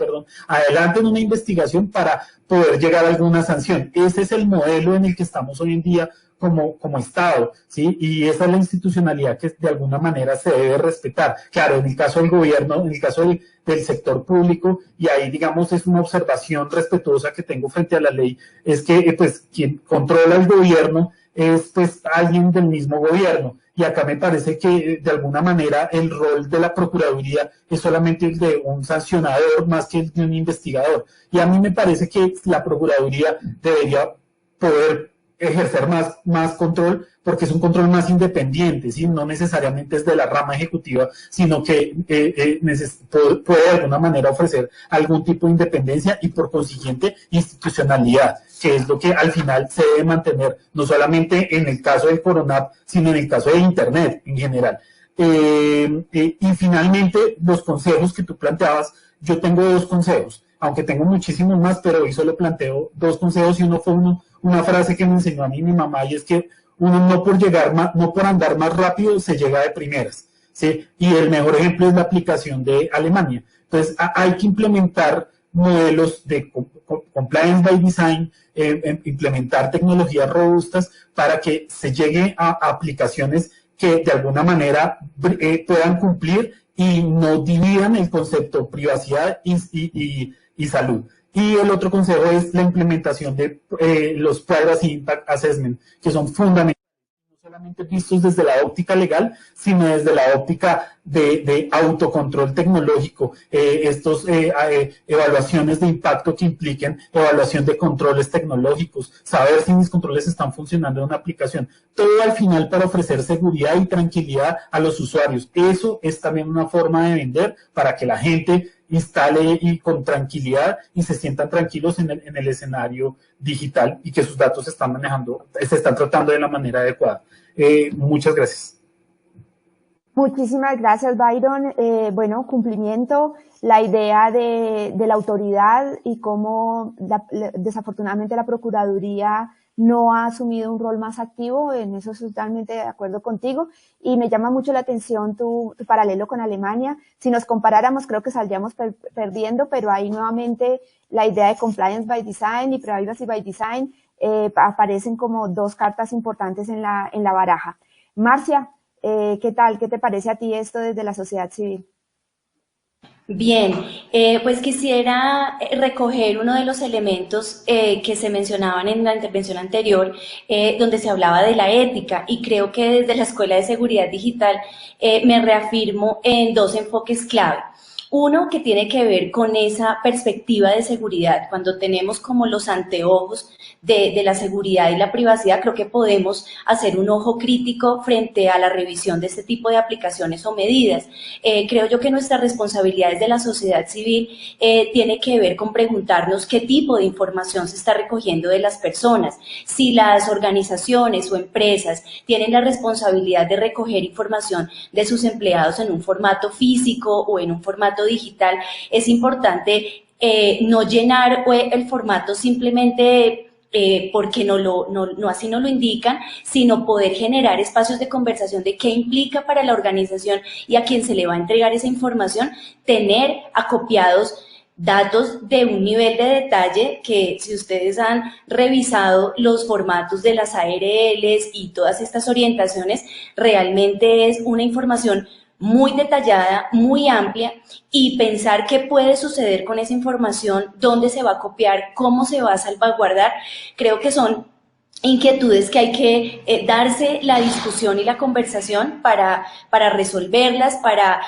adelanten una investigación para poder llegar a alguna sanción. Ese es el modelo en el que estamos hoy en día como Estado, ¿sí? Y esa es la institucionalidad que de alguna manera se debe respetar. Claro, en el caso del gobierno, en el caso del sector público, y ahí digamos es una observación respetuosa que tengo frente a la ley, es que pues quien controla el gobierno es pues alguien del mismo gobierno. Y acá me parece que de alguna manera el rol de la Procuraduría es solamente el de un sancionador más que el de un investigador. Y a mí me parece que la Procuraduría debería poder ejercer más control, porque es un control más independiente, ¿sí? No necesariamente es de la rama ejecutiva, sino que puede de alguna manera ofrecer algún tipo de independencia y por consiguiente institucionalidad, que es lo que al final se debe mantener, no solamente en el caso del Coronap, sino en el caso de Internet en general. Y finalmente, los consejos que tú planteabas, yo tengo dos consejos, aunque tengo muchísimos más, pero hoy solo planteo dos consejos, y uno fue una frase que me enseñó a mí mi mamá, y es que uno no por andar más rápido se llega de primeras, ¿sí? Y el mejor ejemplo es la aplicación de Alemania. Entonces hay que implementar modelos de compliance by design, implementar tecnologías robustas para que se llegue a aplicaciones que de alguna manera puedan cumplir y no dividan el concepto privacidad y salud. Y el otro consejo es la implementación de los Privacy Impact Assessment, que son fundamentales, no solamente vistos desde la óptica legal, sino desde la óptica de autocontrol tecnológico, evaluaciones de impacto que impliquen evaluación de controles tecnológicos, saber si mis controles están funcionando en una aplicación, todo al final para ofrecer seguridad y tranquilidad a los usuarios. Eso es también una forma de vender para que la gente instale y con tranquilidad y se sientan tranquilos en el escenario digital y que sus datos se están tratando de la manera adecuada. Muchas gracias. Muchísimas gracias, Byron. Bueno, cumplimiento, la idea de la autoridad y cómo desafortunadamente la Procuraduría no ha asumido un rol más activo, en eso estoy totalmente de acuerdo contigo, y me llama mucho la atención tu paralelo con Alemania. Si nos comparáramos, creo que saldríamos perdiendo, pero ahí nuevamente la idea de compliance by design y privacy by design aparecen como dos cartas importantes en la baraja. Marcia, ¿qué tal? ¿Qué te parece a ti esto desde la sociedad civil? Bien, pues quisiera recoger uno de los elementos que se mencionaban en la intervención anterior, donde se hablaba de la ética, y creo que desde la Escuela de Seguridad Digital me reafirmo en dos enfoques clave. Uno que tiene que ver con esa perspectiva de seguridad. Cuando tenemos como los anteojos de la seguridad y la privacidad, creo que podemos hacer un ojo crítico frente a la revisión de este tipo de aplicaciones o medidas. Creo yo que nuestras responsabilidades de la sociedad civil tiene que ver con preguntarnos qué tipo de información se está recogiendo de las personas. Si las organizaciones o empresas tienen la responsabilidad de recoger información de sus empleados en un formato físico o en un formato digital, es importante no llenar el formato simplemente porque no así no lo indican, sino poder generar espacios de conversación de qué implica para la organización y a quien se le va a entregar esa información, tener acopiados datos de un nivel de detalle que, si ustedes han revisado los formatos de las ARLs y todas estas orientaciones, realmente es una información muy detallada, muy amplia, y pensar qué puede suceder con esa información, dónde se va a copiar, cómo se va a salvaguardar, creo que son inquietudes que hay que darse la discusión y la conversación para resolverlas, para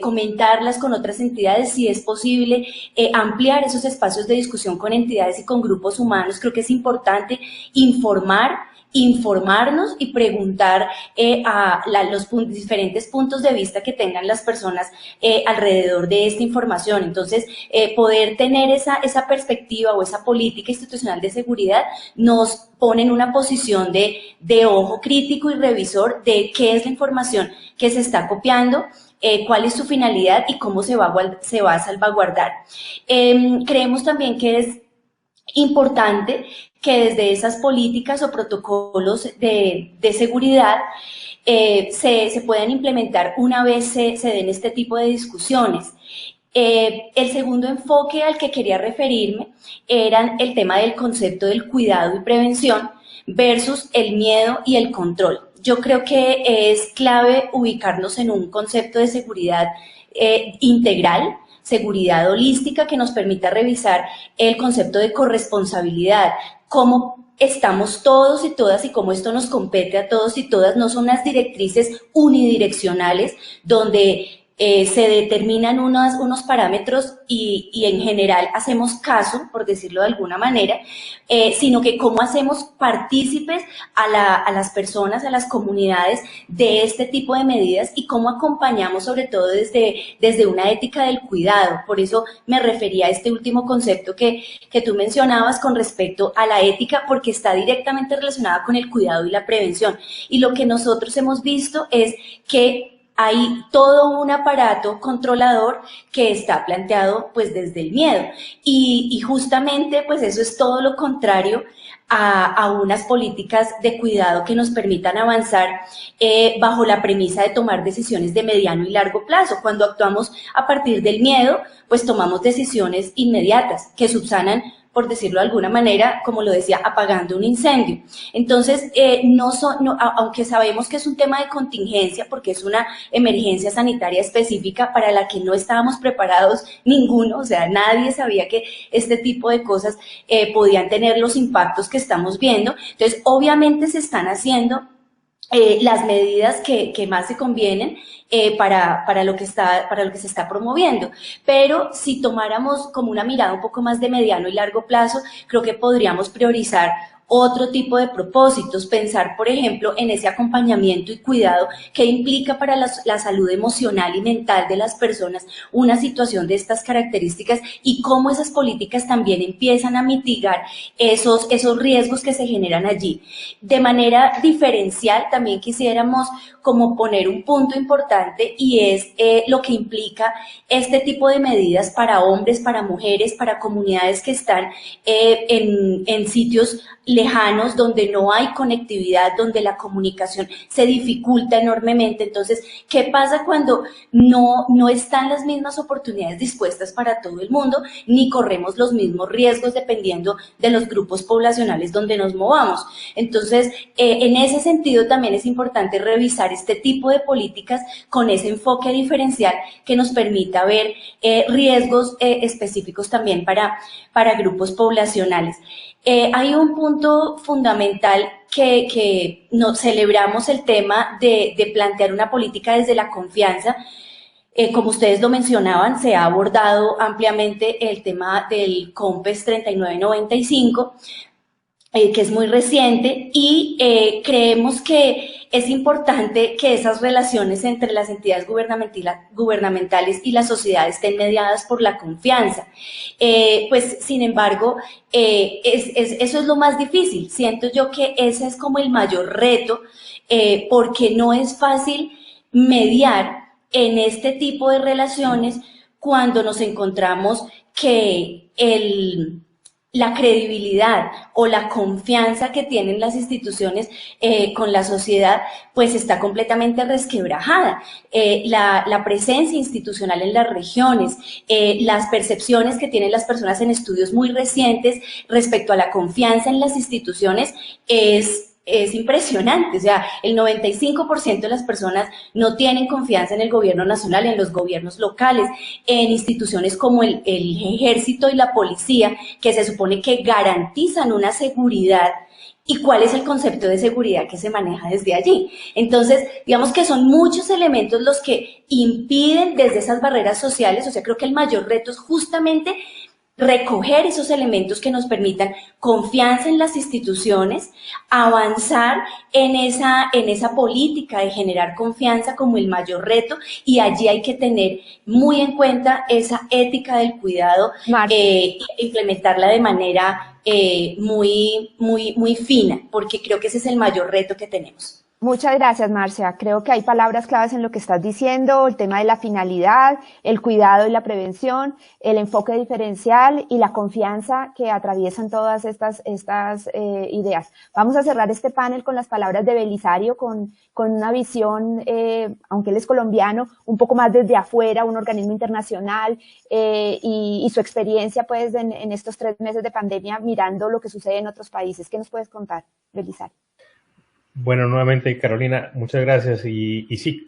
comentarlas con otras entidades, si es posible, ampliar esos espacios de discusión con entidades y con grupos humanos. Creo que es importante informarnos y preguntar a los diferentes puntos de vista que tengan las personas alrededor de esta información. Entonces, poder tener esa perspectiva o esa política institucional de seguridad nos pone en una posición de ojo crítico y revisor de qué es la información que se está copiando, cuál es su finalidad y cómo se va a salvaguardar. Creemos también que es importante que desde esas políticas o protocolos de seguridad se puedan implementar una vez se den este tipo de discusiones. El segundo enfoque al que quería referirme era el tema del concepto del cuidado y prevención versus el miedo y el control. Yo creo que es clave ubicarnos en un concepto de seguridad integral, seguridad holística, que nos permita revisar el concepto de corresponsabilidad, cómo estamos todos y todas y cómo esto nos compete a todos y todas. No son unas directrices unidireccionales donde se determinan unos parámetros y en general hacemos caso, por decirlo de alguna manera, sino que cómo hacemos partícipes a las personas, a las comunidades de este tipo de medidas y cómo acompañamos sobre todo desde una ética del cuidado. Por eso me refería a este último concepto que tú mencionabas con respecto a la ética, porque está directamente relacionada con el cuidado y la prevención. Y lo que nosotros hemos visto es que hay todo un aparato controlador que está planteado pues desde el miedo y justamente pues eso es todo lo contrario a unas políticas de cuidado que nos permitan avanzar bajo la premisa de tomar decisiones de mediano y largo plazo. Cuando actuamos a partir del miedo, pues tomamos decisiones inmediatas que subsanan, por decirlo de alguna manera, como lo decía, apagando un incendio. Entonces, aunque sabemos que es un tema de contingencia, porque es una emergencia sanitaria específica para la que no estábamos preparados ninguno, o sea, nadie sabía que este tipo de cosas podían tener los impactos que estamos viendo. Entonces, obviamente se están haciendo las medidas que más se convienen para lo que se está promoviendo. Pero si tomáramos como una mirada un poco más de mediano y largo plazo, creo que podríamos priorizar otro tipo de propósitos, pensar, por ejemplo, en ese acompañamiento y cuidado que implica para la salud emocional y mental de las personas una situación de estas características y cómo esas políticas también empiezan a mitigar esos riesgos que se generan allí. De manera diferencial, también quisiéramos como poner un punto importante y es lo que implica este tipo de medidas para hombres, para mujeres, para comunidades que están en sitios lejanos, donde no hay conectividad, donde la comunicación se dificulta enormemente. Entonces, ¿qué pasa cuando no están las mismas oportunidades dispuestas para todo el mundo, ni corremos los mismos riesgos dependiendo de los grupos poblacionales donde nos movamos? Entonces, en ese sentido también es importante revisar este tipo de políticas con ese enfoque diferencial que nos permita ver riesgos específicos también para grupos poblacionales. Hay un punto fundamental que nos celebramos el tema de plantear una política desde la confianza. Como ustedes lo mencionaban, se ha abordado ampliamente el tema del COMPES 3995, que es muy reciente, y creemos que es importante que esas relaciones entre las entidades gubernamentales y la sociedad estén mediadas por la confianza. Pues, sin embargo, eso es lo más difícil. Siento yo que ese es como el mayor reto, porque no es fácil mediar en este tipo de relaciones cuando nos encontramos que la credibilidad o la confianza que tienen las instituciones con la sociedad pues está completamente resquebrajada. La presencia institucional en las regiones, las percepciones que tienen las personas en estudios muy recientes respecto a la confianza en las instituciones es impresionante. O sea, el 95% de las personas no tienen confianza en el gobierno nacional, en los gobiernos locales, en instituciones como el ejército y la policía, que se supone que garantizan una seguridad. ¿Y cuál es el concepto de seguridad que se maneja desde allí? Entonces, digamos que son muchos elementos los que impiden desde esas barreras sociales. O sea, creo que el mayor reto es justamente recoger esos elementos que nos permitan confianza en las instituciones, avanzar en esa política de generar confianza como el mayor reto, y allí hay que tener muy en cuenta esa ética del cuidado, implementarla de manera muy fina, porque creo que ese es el mayor reto que tenemos. Muchas gracias, Marcia. Creo que hay palabras claves en lo que estás diciendo, el tema de la finalidad, el cuidado y la prevención, el enfoque diferencial y la confianza que atraviesan todas estas ideas. Vamos a cerrar este panel con las palabras de Belisario, con una visión, aunque él es colombiano, un poco más desde afuera, un organismo internacional, y su experiencia pues en estos 3 meses de pandemia mirando lo que sucede en otros países. ¿Qué nos puedes contar, Belisario? Bueno, nuevamente, Carolina, muchas gracias. Y sí,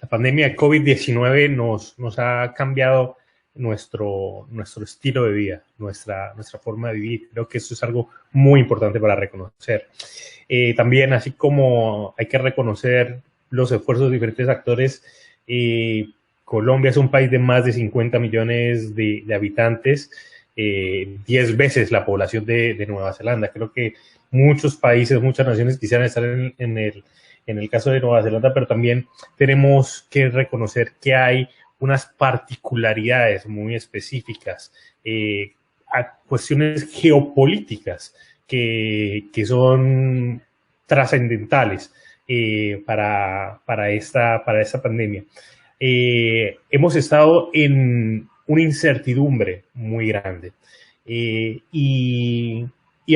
la pandemia de COVID-19 nos ha cambiado nuestro estilo de vida, nuestra forma de vivir. Creo que eso es algo muy importante para reconocer. También, así como hay que reconocer los esfuerzos de diferentes actores, Colombia es un país de más de 50 millones de habitantes, 10 veces la población de Nueva Zelanda. Creo que muchos países, muchas naciones quisieran estar en el caso de Nueva Zelanda, pero también tenemos que reconocer que hay unas particularidades muy específicas, a cuestiones geopolíticas que son trascendentales para esta pandemia. Hemos estado en una incertidumbre muy grande, y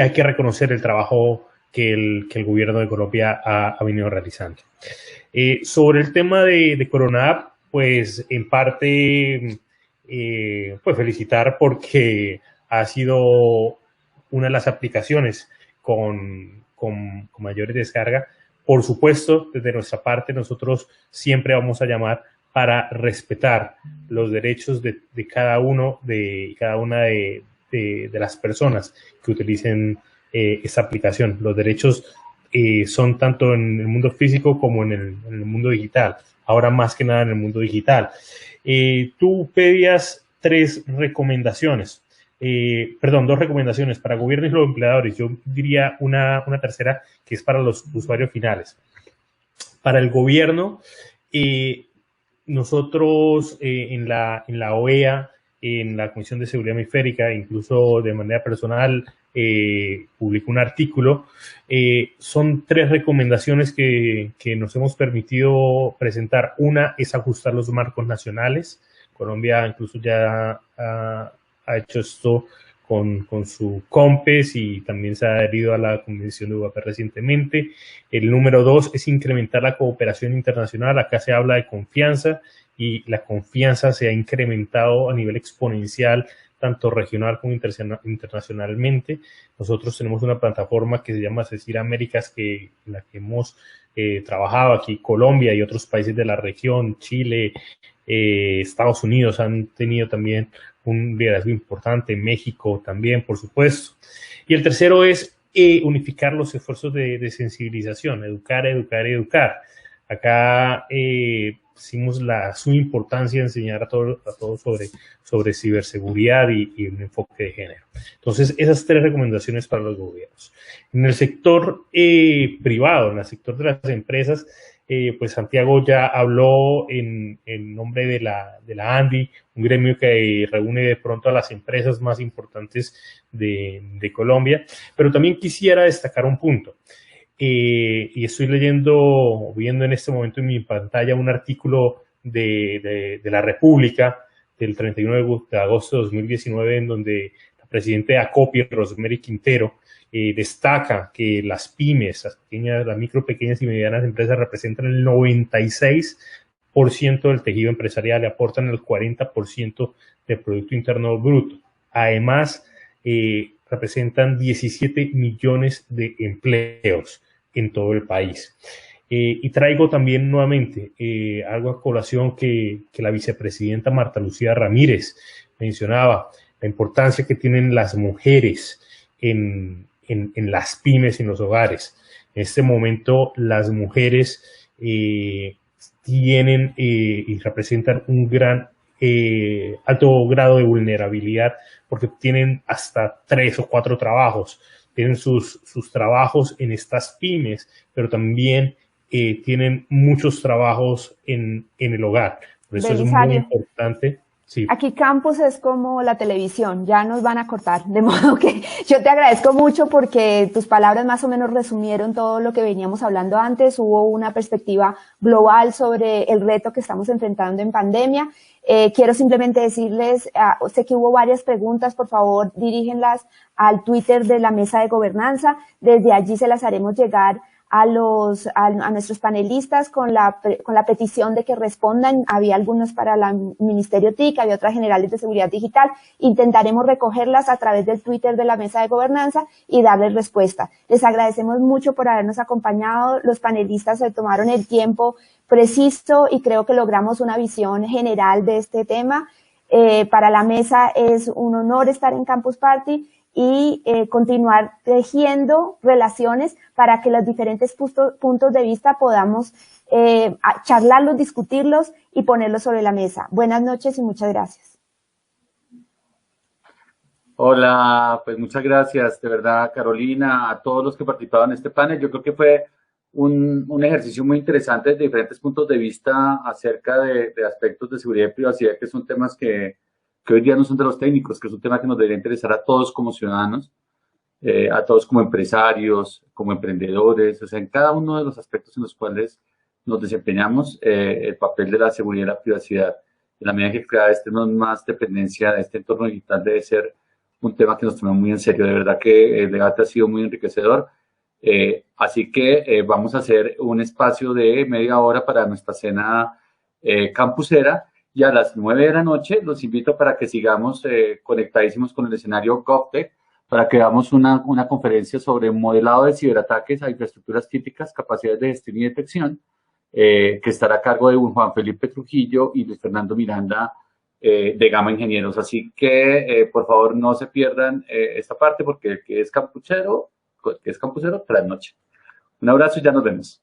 hay que reconocer el trabajo que el gobierno de Colombia ha venido realizando. Sobre el tema de CoronaApp, pues en parte pues felicitar porque ha sido una de las aplicaciones con mayores descargas. Por supuesto, desde nuestra parte nosotros siempre vamos a llamar para respetar los derechos de cada una de las personas que utilicen esta aplicación. Los derechos son tanto en el mundo físico como en el mundo digital. Ahora más que nada en el mundo digital. Tú pedías 2 recomendaciones para gobierno y los empleadores. Yo diría una tercera que es para los usuarios finales. Para el gobierno, nosotros en la OEA, en la Comisión de Seguridad Hemisférica, incluso de manera personal, publicó un artículo. Son 3 recomendaciones que nos hemos permitido presentar. Una es ajustar los marcos nacionales. Colombia incluso ya ha hecho esto con su COMPES y también se ha adherido a la Convención de UAP recientemente. El número 2 es incrementar la cooperación internacional. Acá se habla de confianza y la confianza se ha incrementado a nivel exponencial, tanto regional como internacionalmente. Nosotros tenemos una plataforma que se llama CECIR Américas, en la que hemos trabajado aquí. Colombia y otros países de la región, Chile, Estados Unidos han tenido también un liderazgo importante, México también, por supuesto. Y el tercero es unificar los esfuerzos de sensibilización, educar. Acá pusimos su importancia de enseñar a todos sobre ciberseguridad y un enfoque de género. Entonces, esas 3 recomendaciones para los gobiernos. En el sector privado, en el sector de las empresas, pues Santiago ya habló en nombre de la ANDI, un gremio que reúne de pronto a las empresas más importantes de Colombia, pero también quisiera destacar un punto. Y estoy viendo en este momento en mi pantalla un artículo de La República del 31 de agosto de 2019, en donde la presidenta de ACOPI, Rosemary Quintero, destaca que las pymes, las micro, pequeñas y medianas empresas representan el 96% del tejido empresarial y aportan el 40% del Producto Interno Bruto. Además, representan 17 millones de empleos en todo el país. Y traigo también nuevamente algo a colación que la vicepresidenta Marta Lucía Ramírez mencionaba, la importancia que tienen las mujeres en las pymes, en los hogares. En este momento las mujeres tienen y representan un gran alto grado de vulnerabilidad porque tienen hasta 3 o 4 trabajos. Tienen sus trabajos en estas pymes, pero también tienen muchos trabajos en el hogar. Por eso es muy importante. Sí. Aquí Campus es como la televisión, ya nos van a cortar, de modo que yo te agradezco mucho porque tus palabras más o menos resumieron todo lo que veníamos hablando antes. Hubo una perspectiva global sobre el reto que estamos enfrentando en pandemia. Quiero simplemente decirles, sé que hubo varias preguntas, por favor dirígenlas al Twitter de la Mesa de Gobernanza, desde allí se las haremos llegar a nuestros panelistas con la petición de que respondan. Había algunos para el Ministerio TIC, había otras generales de seguridad digital. Intentaremos recogerlas a través del Twitter de la Mesa de Gobernanza y darles respuesta. Les agradecemos mucho por habernos acompañado. Los panelistas se tomaron el tiempo preciso y creo que logramos una visión general de este tema. Para la mesa es un honor estar en Campus Party y continuar tejiendo relaciones para que los diferentes puntos de vista podamos charlarlos, discutirlos y ponerlos sobre la mesa. Buenas noches y muchas gracias. Hola, pues muchas gracias, de verdad, Carolina, a todos los que participaron en este panel. Yo creo que fue un ejercicio muy interesante desde diferentes puntos de vista acerca de aspectos de seguridad y privacidad, que son temas que hoy día no son de los técnicos, que es un tema que nos debería interesar a todos como ciudadanos, a todos como empresarios, como emprendedores, o sea, en cada uno de los aspectos en los cuales nos desempeñamos, el papel de la seguridad y la privacidad. En la medida que cada vez tenemos más dependencia de este entorno digital, debe ser un tema que nos tomamos muy en serio. De verdad que el debate ha sido muy enriquecedor. Así que vamos a hacer un espacio de media hora para nuestra cena campusera. Y a las 9 de la noche los invito para que sigamos conectadísimos con el escenario GovTech, para que hagamos una conferencia sobre modelado de ciberataques a infraestructuras críticas, capacidades de gestión y detección, que estará a cargo de Juan Felipe Trujillo y Luis Fernando Miranda de Gama Ingenieros. Así que, por favor, no se pierdan esta parte porque el que es campuchero, trasnoche. Un abrazo y ya nos vemos.